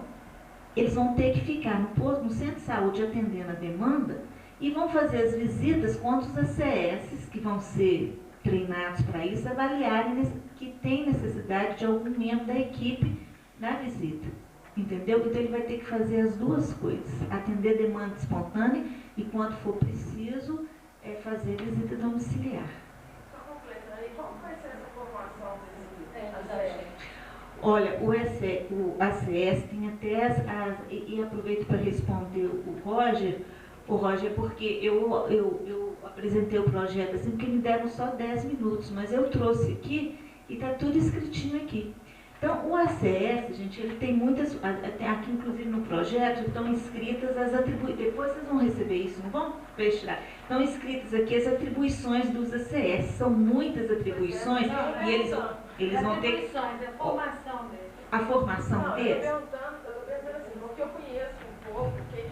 eles vão ter que ficar no centro de saúde atendendo a demanda e vão fazer as visitas quando os ACS, que vão ser treinados para isso, avaliarem que tem necessidade de algum membro da equipe na visita. Entendeu? Então ele vai ter que fazer as duas coisas, atender demanda espontânea e, quando for preciso, fazer visita domiciliar. Só completando aí, como vai ser essa formação desse ACS? Olha, o ACS tem até e aproveito para responder o Roger, porque eu apresentei o projeto assim, porque me deram só 10 minutos, mas eu trouxe aqui e está tudo escritinho aqui. Então, o ACS, gente, ele tem muitas, aqui inclusive no projeto, estão inscritas as atribuições, depois vocês vão receber isso, não vão fechar? Estão inscritas aqui as atribuições dos ACS, são muitas atribuições, e eles vão ter que... A formação deles. A formação deles? Eu estou perguntando assim, porque eu conheço um pouco o que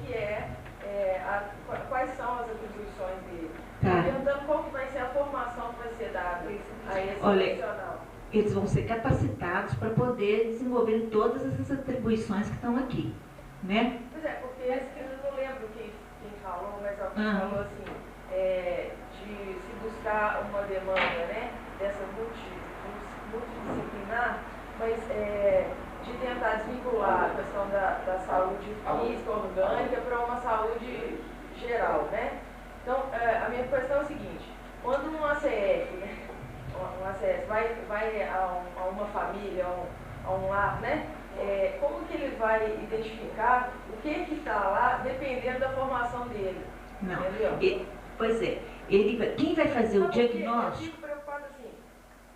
quais são as atribuições dele. Tá. Perguntando qual que vai ser a formação que vai ser dada a esse profissional. Eles vão ser capacitados para poder desenvolver todas essas atribuições que estão aqui, né? Pois é, porque eu não lembro quem falou, mas alguém falou assim, de se buscar uma demanda, né, dessa multidisciplinar, mas de tentar desvincular a questão da saúde física, orgânica, para uma saúde geral, né? Então, a minha questão é o seguinte, quando um ACF, né, um ACS vai a uma família, a um lar, né? Como que ele vai identificar o que está lá, dependendo da formação dele? Não. Entendeu? Pois é. Quem vai fazer o diagnóstico? Eu fico preocupada assim.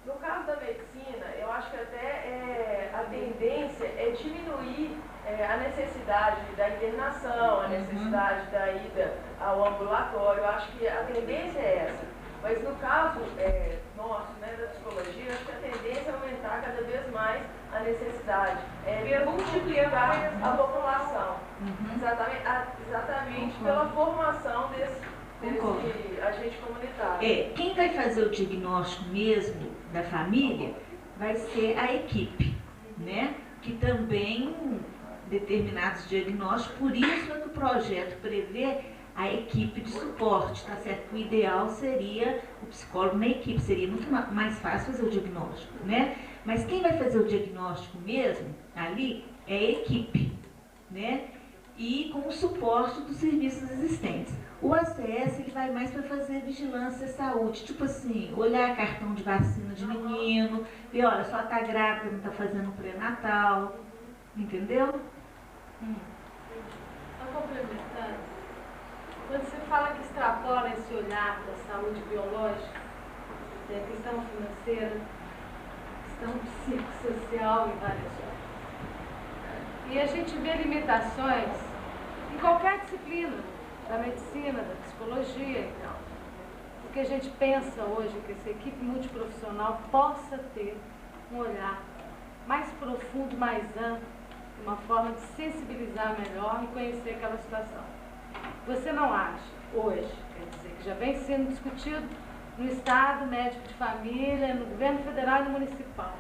No caso da medicina, eu acho que até a tendência é diminuir a necessidade da internação, a necessidade da ida ao ambulatório. Eu acho que a tendência é essa. Mas no caso nosso, né, da psicologia, acho que a tendência é aumentar cada vez mais a necessidade, multiplicar a população. Exatamente pela formação desse agente comunitário. Quem vai fazer o diagnóstico mesmo da família vai ser a equipe, né? Que também determinados diagnósticos, por isso é que o projeto prevê a equipe de suporte, tá certo? O ideal seria o psicólogo na equipe, seria muito mais fácil fazer o diagnóstico, né? Mas quem vai fazer o diagnóstico mesmo ali é a equipe, né? E com o suporte dos serviços existentes. O ACS ele vai mais para fazer vigilância à saúde, tipo assim, olhar cartão de vacina de menino, ver, olha, só está grávida, não está fazendo pré-natal, entendeu? Só complementando, quando você fala que extrapola esse olhar da saúde biológica, da questão financeira, questão psicossocial e várias outras, e a gente vê limitações em qualquer disciplina, da medicina, da psicologia e tal. Porque a gente pensa hoje que essa equipe multiprofissional possa ter um olhar mais profundo, mais amplo, uma forma de sensibilizar melhor e conhecer aquela situação. Você não acha, hoje, quer dizer, que já vem sendo discutido no Estado, médico de família, no governo federal e no municipal.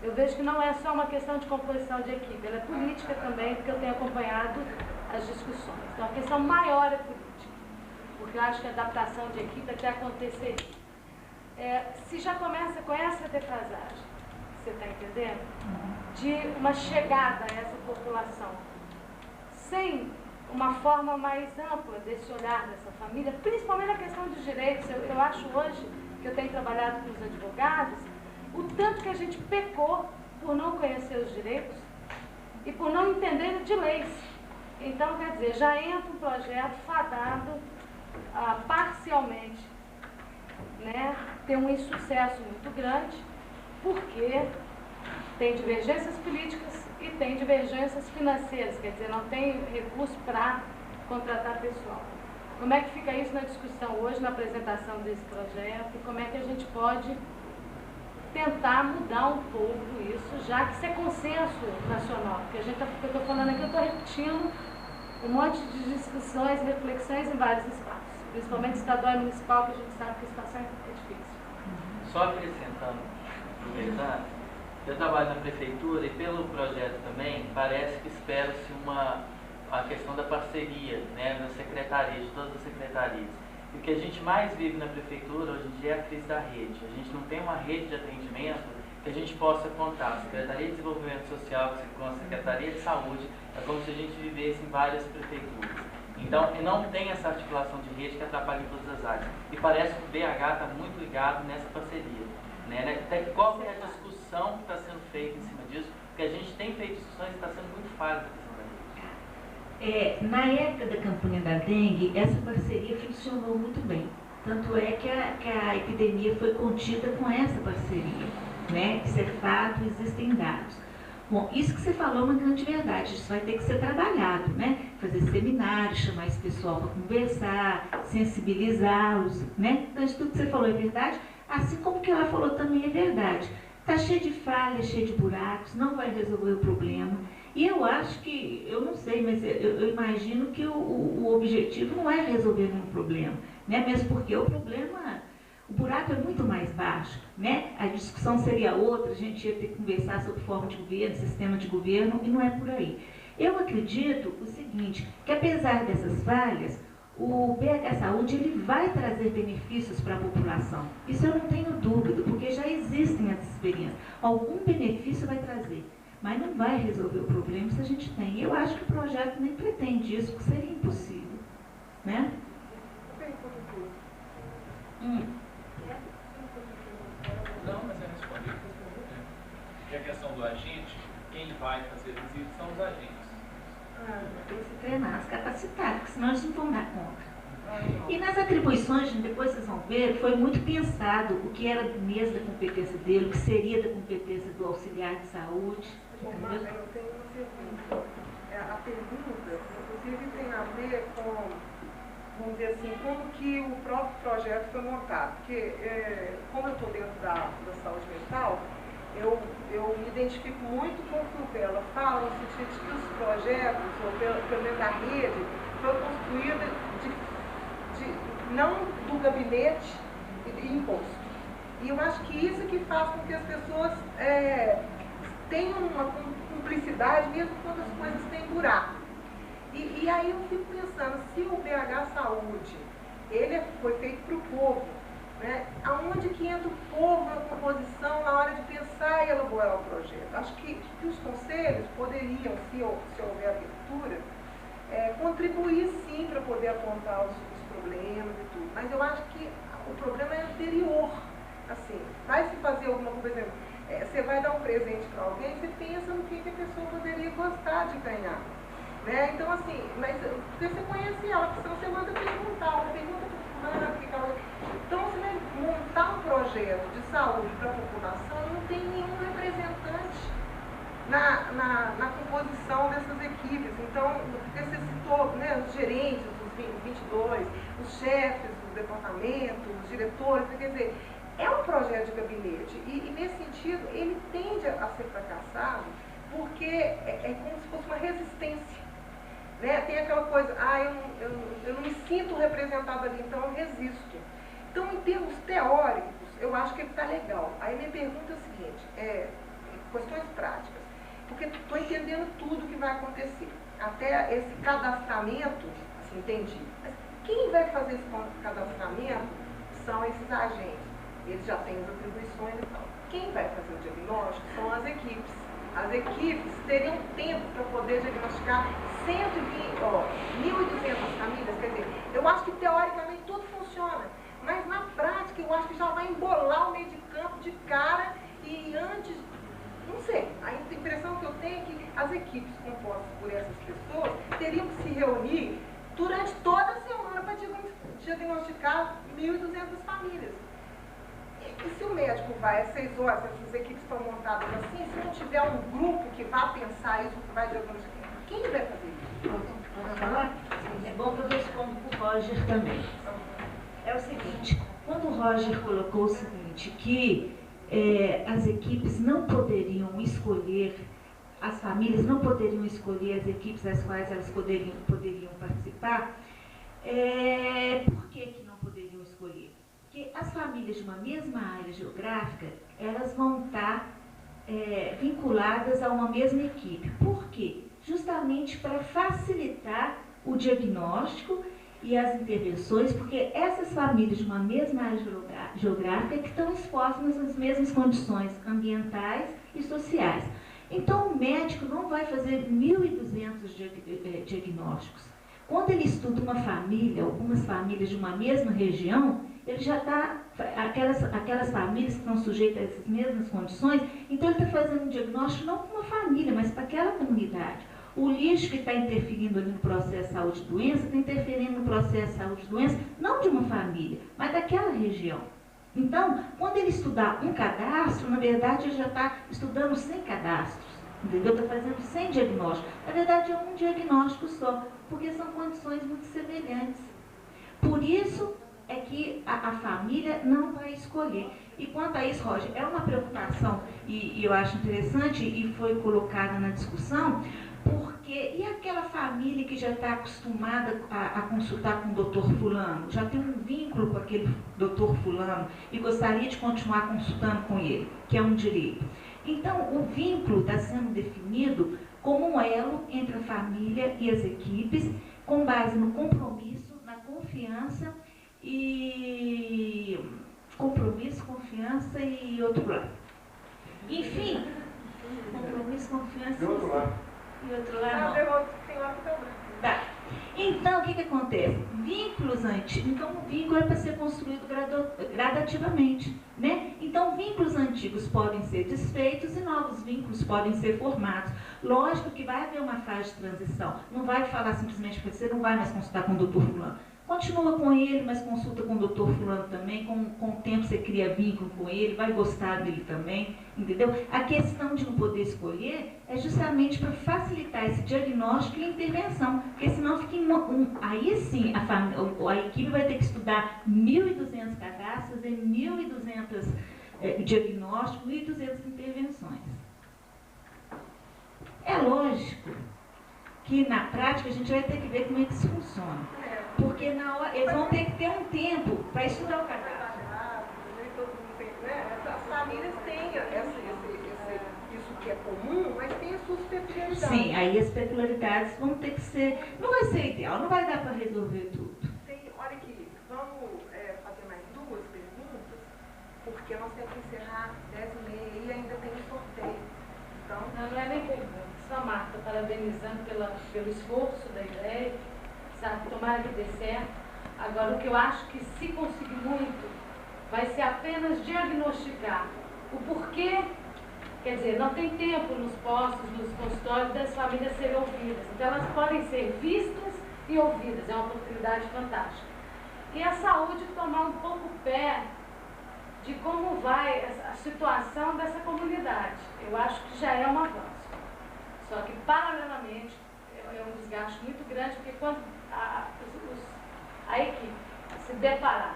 Eu vejo que não é só uma questão de composição de equipe, ela é política também, porque eu tenho acompanhado as discussões. Então, a questão maior é política, porque eu acho que a adaptação de equipe até acontecer. Se já começa com essa defasagem, você está entendendo? De uma chegada a essa população, sem uma forma mais ampla desse olhar dessa família, principalmente na questão dos direitos. Eu acho hoje, que eu tenho trabalhado com os advogados, o tanto que a gente pecou por não conhecer os direitos e por não entender de leis. Então, quer dizer, já entra um projeto fadado parcialmente, né, ter um insucesso muito grande, porque tem divergências políticas e tem divergências financeiras, quer dizer, não tem recurso para contratar pessoal. Como é que fica isso na discussão hoje, na apresentação desse projeto, e como é que a gente pode tentar mudar um pouco isso, já que isso é consenso nacional? Porque a gente o que eu estou falando aqui, eu estou repetindo um monte de discussões e reflexões em vários espaços, principalmente estadual e municipal, que a gente sabe que a situação é difícil. Só acrescentando, aproveitando, eu trabalho na prefeitura e pelo projeto também parece que espera-se a questão da parceria, né, das secretarias, de todas as secretarias. E o que a gente mais vive na prefeitura hoje em dia é a crise da rede. A gente não tem uma rede de atendimento que a gente possa contar. A Secretaria de Desenvolvimento Social com a Secretaria de Saúde, é como se a gente vivesse em várias prefeituras. Então, não tem essa articulação de rede que atrapalha em todas as áreas. E parece que o BH está muito ligado nessa parceria. Né? Até qual é a discussão que está sendo feita em cima disso? Porque a gente tem feito discussões e está sendo muito falha a questão da rede. Na época da campanha da dengue, essa parceria funcionou muito bem. Tanto é que a epidemia foi contida com essa parceria, né? Isso é fato, existem dados. Bom, isso que você falou é uma grande verdade, isso vai ter que ser trabalhado, né? Fazer seminários, chamar esse pessoal para conversar, sensibilizá-los, né? Então, isso tudo que você falou é verdade, assim como o que ela falou também é verdade. Está cheio de falhas, cheio de buracos, não vai resolver o problema. E eu acho que, eu não sei, mas eu imagino que o objetivo não é resolver nenhum problema, né? Mesmo porque o problema, o buraco é muito mais baixo, né? A discussão seria outra, a gente ia ter que conversar sobre forma de governo, sistema de governo, e não é por aí. Eu acredito o seguinte, que apesar dessas falhas, o BH Saúde ele vai trazer benefícios para a população. Isso eu não tenho dúvida, porque já existem as experiências. Algum benefício vai trazer, mas não vai resolver o problema se a gente tem. Eu acho que o projeto nem pretende isso, porque seria impossível, né? Não, mas é respondido. E a questão do agente, quem vai fazer a visita são os agentes. Tem que se treinar, se capacitar, porque senão eles não vão dar conta. E nas atribuições, depois vocês vão ver, foi muito pensado o que era mesmo da competência dele, o que seria da competência do auxiliar de saúde. Mas eu tenho uma pergunta. A pergunta, inclusive, tem a ver com, vamos dizer assim, como que o próprio projeto foi montado. Porque, como eu estou dentro da saúde mental, eu me identifico muito com o que ela fala, no sentido de que os projetos, ou pelo menos a rede, foi construída não do gabinete e imposto. E eu acho que isso que faz com que as pessoas tenham uma cumplicidade, mesmo quando as coisas têm buraco. E aí eu fico pensando, se o BH Saúde, ele foi feito para o povo, né? Aonde que entra o povo na composição na hora de pensar e elaborar o projeto? Acho que os conselhos poderiam, se houver abertura, contribuir sim para poder apontar os problemas e tudo. Mas eu acho que o problema é anterior. Assim, vai se fazer alguma coisa, por exemplo, você vai dar um presente para alguém, você pensa no que a pessoa poderia gostar de ganhar. Né? Então, assim, mas porque você conhece ela, porque senão você manda perguntar, uma pergunta para fulana, o que ela... Então, você vai montar um projeto de saúde para a população, não tem nenhum representante na composição dessas equipes. Então, porque você citou, né, os gerentes, os 22, os chefes do departamento, os diretores, quer dizer, é um projeto de gabinete e nesse sentido, ele tende a ser fracassado porque é como se fosse uma resistência. Né? Tem aquela coisa, eu não me sinto representado ali, então eu resisto. Então, em termos teóricos, eu acho que ele está legal. Aí minha pergunta é o seguinte, questões práticas, porque estou entendendo tudo que vai acontecer. Até esse cadastramento, assim, entendi. Mas quem vai fazer esse cadastramento são esses agentes. Eles já têm as atribuições e tal. Quem vai fazer o diagnóstico são as equipes. As equipes teriam tempo para poder diagnosticar 1.200 famílias. Quer dizer, eu acho que teoricamente tudo funciona, mas na prática eu acho que já vai embolar o meio de campo de cara e antes, não sei, a impressão que eu tenho é que as equipes compostas por essas pessoas teriam que se reunir durante toda a semana para diagnosticar 1.200 famílias. E se o médico vai às 6 horas, essas equipes estão montadas assim, se não tiver um grupo que vá pensar isso, que vai diagnosticar, quem vai fazer isso? Posso falar? É bom que eu respondo para o Roger também. É o seguinte, quando o Roger colocou o seguinte, que as equipes não poderiam escolher, as famílias não poderiam escolher as equipes das quais elas poderiam participar, por que não poderiam escolher? Porque as famílias de uma mesma área geográfica, elas vão estar vinculadas a uma mesma equipe. Por quê? Justamente para facilitar o diagnóstico e as intervenções, porque essas famílias de uma mesma área geográfica que estão expostas nas mesmas condições ambientais e sociais. Então, o médico não vai fazer 1.200 diagnósticos. Quando ele estuda uma família, algumas famílias de uma mesma região, ele já está, aquelas famílias que estão sujeitas a essas mesmas condições, então ele está fazendo um diagnóstico não para uma família, mas para aquela comunidade. O lixo que está interferindo ali no processo de saúde e doença, está interferindo no processo de saúde e doença, não de uma família, mas daquela região. Então, quando ele estudar um cadastro, na verdade ele já está estudando 100 cadastros, entendeu? Está fazendo 100 diagnósticos. Na verdade é um diagnóstico só, porque são condições muito semelhantes. Por isso é que a família não vai escolher. E quanto a isso, Roger, é uma preocupação, e eu acho interessante, e foi colocada na discussão, porque, e aquela família que já está acostumada a consultar com o doutor fulano, já tem um vínculo com aquele doutor fulano e gostaria de continuar consultando com ele, que é um direito. Então, o vínculo está sendo definido como um elo entre a família e as equipes, com base no compromisso, na confiança e... compromisso, confiança e outro lado. Enfim, compromisso, confiança e outro lado. E outro lado não. Tá. Então, o que acontece? Vínculos antigos. Então, o vínculo é para ser construído gradativamente, né? Então, vínculos antigos podem ser desfeitos e novos vínculos podem ser formados. Lógico que vai haver uma fase de transição. Não vai falar simplesmente que você não vai mais consultar com o doutor fulano. Continua com ele, mas consulta com o doutor fulano também, com o tempo você cria vínculo com ele, vai gostar dele também, entendeu? A questão de não poder escolher é justamente para facilitar esse diagnóstico e intervenção, porque senão fica aí sim a equipe vai ter que estudar 1.200 cadastros, fazer 1.200 diagnósticos, 1.200 intervenções. É lógico que na prática a gente vai ter que ver como é que isso funciona. Porque na hora, eles vão ter que ter um tempo para estudar o cadastro. As famílias têm isso que é comum, mas tem as suas peculiaridades. Sim, aí as peculiaridades vão ter que ser... Não vai ser ideal, não vai dar para resolver tudo. Olha aqui, vamos fazer mais 2 perguntas, porque nós temos que encerrar 10h30 e ainda tem um sorteio. Então, não é nem pergunta. Só Marta, parabenizando pelo esforço da ideia. Sabe, tomara que dê certo. Agora, o que eu acho que se conseguir muito, vai ser apenas diagnosticar o porquê, quer dizer, não tem tempo nos postos, nos consultórios das famílias serem ouvidas. Então, elas podem ser vistas e ouvidas, é uma oportunidade fantástica. E a saúde tomar um pouco pé de como vai a situação dessa comunidade. Eu acho que já é um avanço. Só que, paralelamente, é um desgaste muito grande, porque quando a equipe se deparar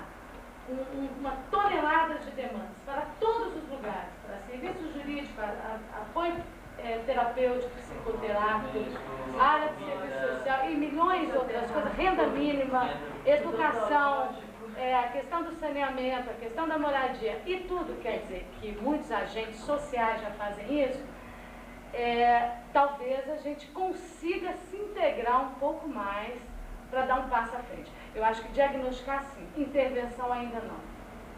com uma tonelada de demandas para todos os lugares, para serviço jurídico, apoio terapêutico, psicoterápico, área de serviço social e milhões de outras coisas, renda mínima, educação, a questão do saneamento, a questão da moradia e tudo, quer dizer que muitos agentes sociais já fazem isso, talvez a gente consiga se integrar um pouco mais para dar um passo à frente. Eu acho que diagnosticar sim, intervenção ainda não.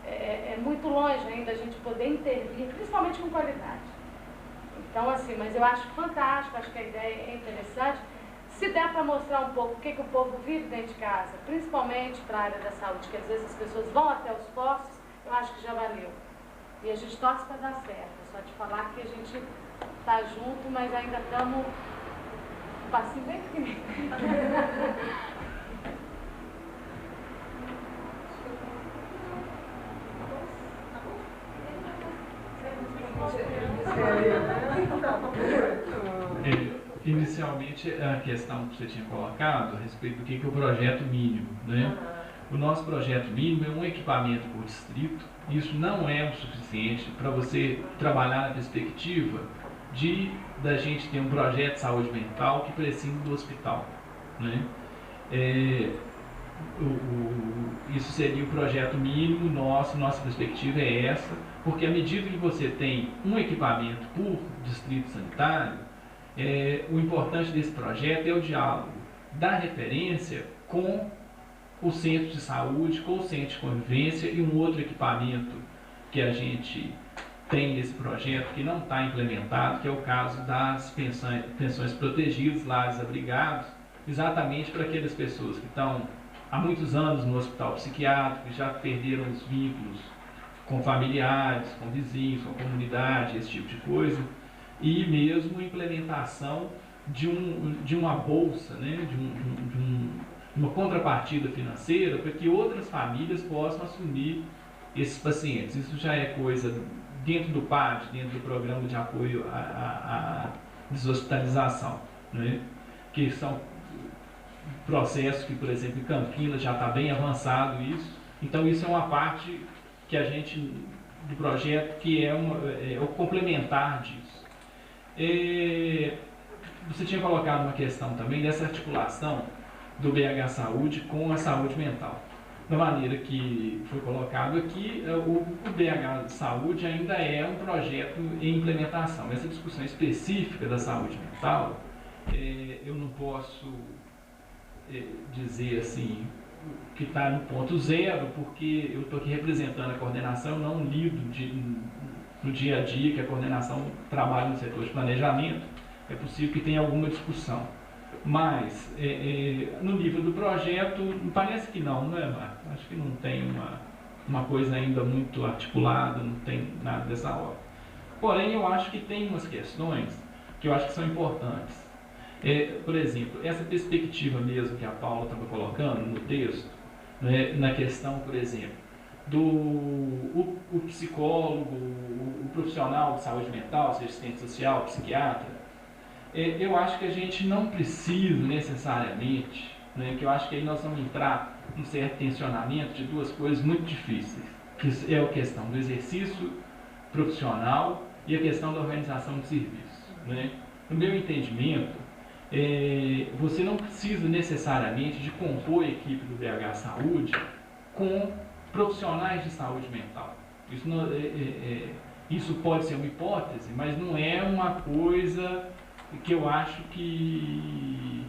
É muito longe ainda a gente poder intervir, principalmente com qualidade. Então, assim, mas eu acho fantástico, acho que a ideia é interessante. Se der para mostrar um pouco o que o povo vive dentro de casa, principalmente para a área da saúde, que às vezes as pessoas vão até os postos, eu acho que já valeu. E a gente torce para dar certo. Só de falar que a gente está junto, mas ainda estamos um passinho bem pequenininho. Inicialmente, a questão que você tinha colocado a respeito do que é o projeto mínimo, né? O nosso projeto mínimo é um equipamento por distrito. Isso não é o suficiente para você trabalhar na perspectiva da gente ter um projeto de saúde mental que precisa do hospital, né? Isso seria o projeto mínimo nossa perspectiva é essa, porque à medida que você tem um equipamento por distrito sanitário, o importante desse projeto é o diálogo da referência com o centro de saúde, com o centro de convivência e um outro equipamento que a gente tem nesse projeto que não está implementado, que é o caso das pensões protegidas, lares abrigados, exatamente para aquelas pessoas que estão há muitos anos no hospital psiquiátrico e já perderam os vínculos com familiares, com vizinhos, com a comunidade, esse tipo de coisa, e mesmo a implementação de uma bolsa, né, uma contrapartida financeira para que outras famílias possam assumir esses pacientes. Isso já é coisa dentro do PAD, dentro do Programa de Apoio à Deshospitalização, né, que são processos que, por exemplo, em Campinas já está bem avançado isso. Então isso é uma parte que a gente, do projeto, que é o complementar disso. Você tinha colocado uma questão também dessa articulação do BH Saúde com a saúde mental. Da maneira que foi colocado aqui, o BH Saúde ainda é um projeto em implementação. Essa discussão específica da saúde mental, eu não posso dizer assim que está no ponto zero, porque eu estou aqui representando a coordenação, não lido no dia a dia que a coordenação trabalha no setor de planejamento. É possível que tenha alguma discussão, mas no nível do projeto parece que não é, Marco? Acho que não tem uma coisa ainda muito articulada, não tem nada dessa ordem. Porém, eu acho que tem umas questões que eu acho que são importantes. Por exemplo, essa perspectiva mesmo que a Paula estava colocando no texto, né, na questão, por exemplo, o psicólogo, o profissional de saúde mental, seja assistente social, psiquiatra, eu acho que a gente não precisa necessariamente, né, que eu acho que aí nós vamos entrar num certo tensionamento de duas coisas muito difíceis, que é a questão do exercício profissional e a questão da organização de serviço, né? No meu entendimento, você não precisa necessariamente de compor a equipe do BH Saúde com profissionais de saúde mental. Isso pode ser uma hipótese, mas não é uma coisa que eu acho que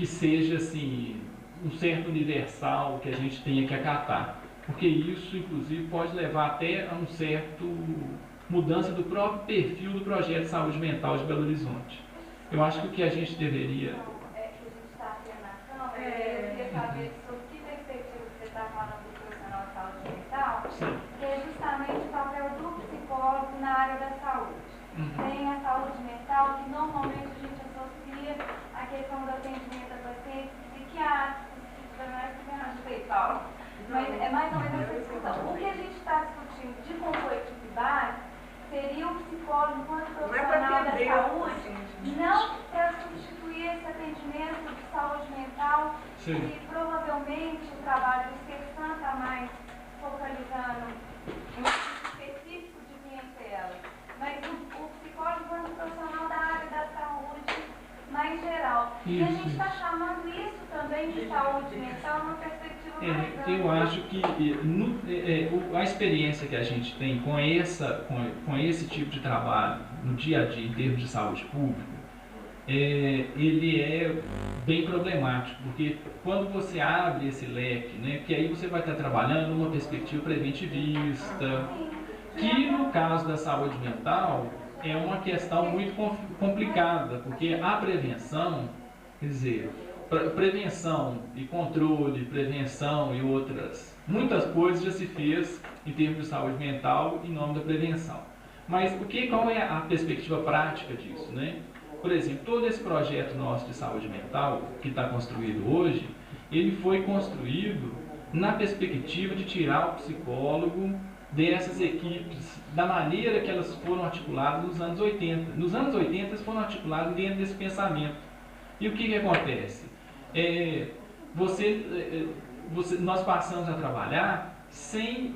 seja assim, um certo universal que a gente tenha que acatar. Porque isso, inclusive, pode levar até a um certo mudança do próprio perfil do projeto de saúde mental de Belo Horizonte. Eu acho que o que a gente deveria... que a gente está tendo na Câmara, eu queria saber sobre que perspectiva você está falando do profissional de saúde mental, que é justamente o papel do psicólogo na área da saúde. Tem a saúde mental, que normalmente a gente associa a questão do atendimento a pacientes psiquiátricos, Paulo. Mas é mais ou menos essa discussão. O que a gente está discutindo de compor equipe base seria o psicólogo enquanto profissional da saúde, não para substituir esse atendimento de saúde mental, que provavelmente o trabalho do CEFAM está mais focalizando em um específico de clientela. Mas o psicólogo enquanto profissional da área da saúde mais geral. E a gente está chamando isso também de saúde mental numa perspectiva Eu acho que a experiência que a gente tem com esse tipo de trabalho no dia a dia em termos de saúde pública, ele é bem problemático, porque quando você abre esse leque, né, que aí você vai estar trabalhando numa perspectiva preventivista, que no caso da saúde mental é uma questão muito complicada, porque a prevenção, quer dizer, prevenção e controle, prevenção e muitas coisas já se fez em termos de saúde mental em nome da prevenção. Mas qual é a perspectiva prática disso, né? Por exemplo, todo esse projeto nosso de saúde mental que está construído hoje, ele foi construído na perspectiva de tirar o psicólogo dessas equipes, da maneira que elas foram articuladas nos anos 80. Nos anos 80 elas foram articuladas dentro desse pensamento. E o que acontece? Nós passamos a trabalhar sem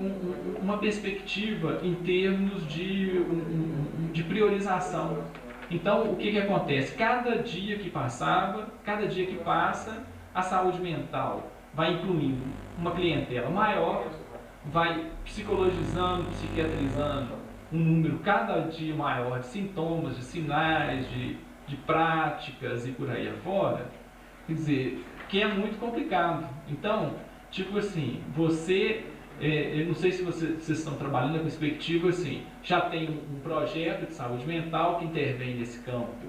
uma perspectiva em termos de priorização. Então, o que acontece? Cada dia que passa, a saúde mental vai incluindo uma clientela maior, vai psicologizando, psiquiatrizando um número cada dia maior de sintomas, de sinais, de práticas e por aí afora. Quer dizer, que é muito complicado. Então, tipo assim, eu não sei se vocês estão trabalhando na perspectiva assim, já tem um projeto de saúde mental que intervém nesse campo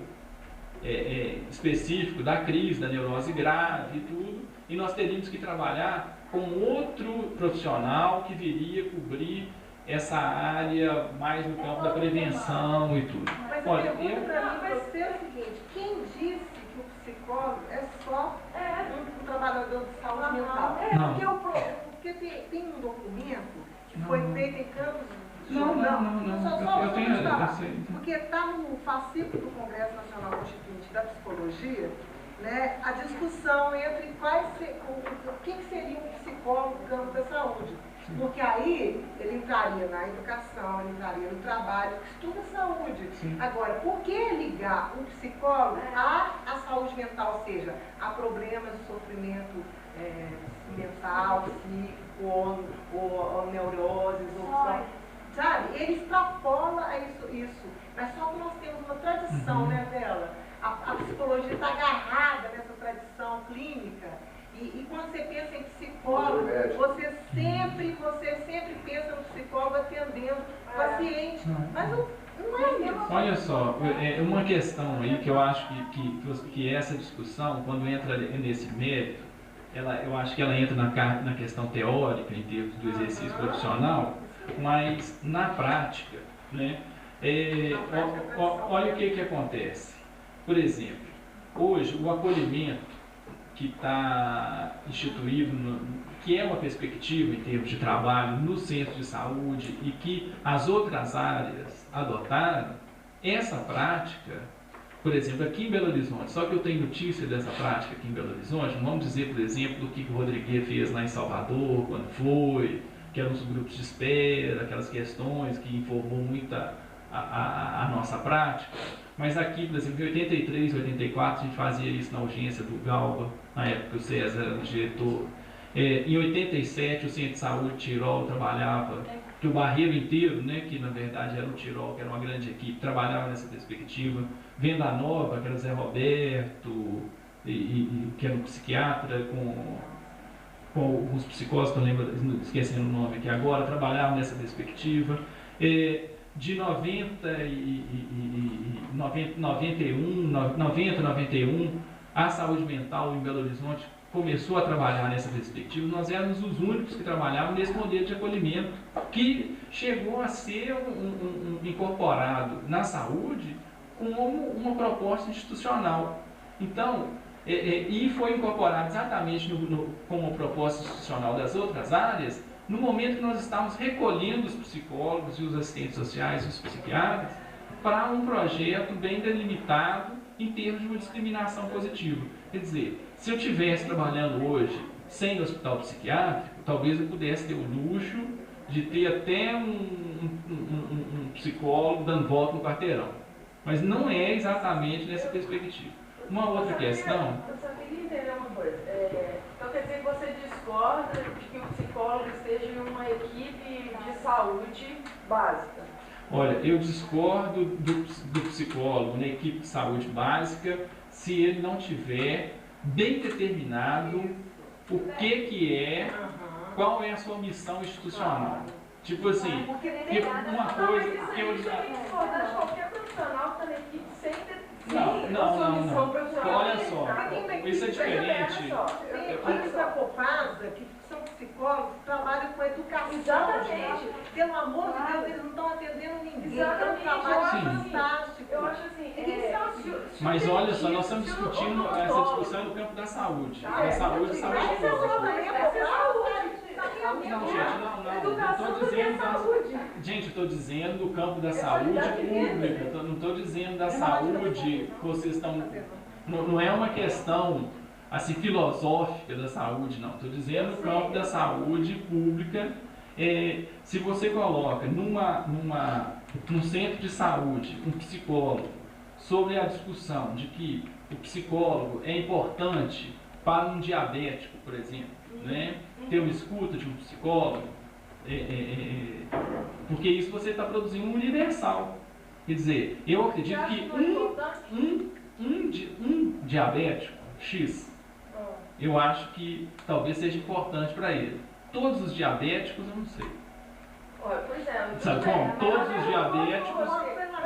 específico da crise, da neurose grave e tudo, e nós teríamos que trabalhar com outro profissional que viria cobrir essa área mais no campo da prevenção e tudo. Mas a pergunta para mim é o seguinte: quem disse que o psicólogo é só um trabalhador de saúde mental? Porque tem um documento que foi feito em Campos. Porque está no fascículo do Congresso Nacional Constituinte da Psicologia, né, a discussão entre quem seria um psicólogo no campo da saúde. Porque aí ele entraria na educação, ele entraria no trabalho, que estuda saúde. Sim. Agora, por que ligar um psicólogo à saúde mental, ou seja, a problemas de sofrimento mental, psíquico, ou neuroses, sabe? Ele extrapola isso. Mas só que nós temos uma tradição, né, dela? A psicologia está agarrada nessa tradição clínica. E quando você pensa em psicólogo, você sempre pensa no psicólogo atendendo o paciente. Mas não é isso. Olha só, é uma questão aí que eu acho que essa discussão, quando entra nesse mérito, eu acho que ela entra na questão teórica, em termos do exercício profissional, mas na prática, né, olha o que acontece. Por exemplo, hoje o acolhimento que está instituído, que é uma perspectiva em termos de trabalho no centro de saúde e que as outras áreas adotaram, essa prática, por exemplo, aqui em Belo Horizonte, só que eu tenho notícia dessa prática aqui em Belo Horizonte, vamos dizer, por exemplo, do que o Rodrigues fez lá em Salvador, quando foi, que eram os grupos de espera, aquelas questões que informou muito a nossa prática. Mas aqui, por exemplo, em 83, 84, a gente fazia isso na urgência do Galba, na época que o César era o diretor. Em 87, o Centro de Saúde Tirol trabalhava, que o Barreiro inteiro, né, que na verdade era o Tirol, que era uma grande equipe, trabalhava nessa perspectiva. Venda Nova, que era o Zé Roberto, que era um psiquiatra, com os psicólogos, que eu lembro, esquecendo o nome aqui agora, trabalhavam nessa perspectiva. De 90, 91, a saúde mental em Belo Horizonte começou a trabalhar nessa perspectiva. Nós éramos os únicos que trabalhavam nesse modelo de acolhimento, que chegou a ser incorporado na saúde como uma proposta institucional. Então, e foi incorporado exatamente como uma proposta institucional das outras áreas, no momento que nós estávamos recolhendo os psicólogos e os assistentes sociais e os psiquiatras para um projeto bem delimitado em termos de uma discriminação positiva. Quer dizer, se eu estivesse trabalhando hoje sem hospital psiquiátrico, talvez eu pudesse ter o luxo de ter até um psicólogo dando volta no quarteirão. Mas não é exatamente nessa perspectiva. Uma outra questão... Eu só queria entender uma coisa. Então quer dizer que você discorda de que o psicólogo esteja em uma equipe de saúde básica. Olha, eu discordo do psicólogo na equipe de saúde básica se ele não tiver bem determinado o que é, qual é a sua missão institucional. Tipo assim, uma coisa que eu já... tem que discordar de qualquer profissional que está na equipe sem Não. Olha só, isso é diferente. Tem equipes da Copasa que são psicólogos que trabalham com educação. Exatamente. Pelo amor de Deus, eles não estão atendendo ninguém. Exatamente. É um trabalho Sim. fantástico. Eu acho assim, Mas olha só, nós estamos discutindo essa discussão no campo da saúde. Da saúde e saúde Mas isso pública. também é saúde. Não, gente, não estou dizendo gente, estou dizendo do campo da saúde pública, não estou dizendo da saúde que vocês estão. Não é uma questão assim filosófica da saúde, não. Estou dizendo no campo da saúde pública. Se você coloca num centro de saúde um psicólogo sobre a discussão de que o psicólogo é importante para um diabético, por exemplo, né? Ter uma escuta de um psicólogo, porque isso você está produzindo um universal. Quer dizer, eu acredito que um diabético X, eu acho que talvez seja importante para ele. Todos os diabéticos, eu não sei. Pois é. Sabe como? Todos os diabéticos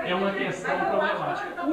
é uma questão problemática.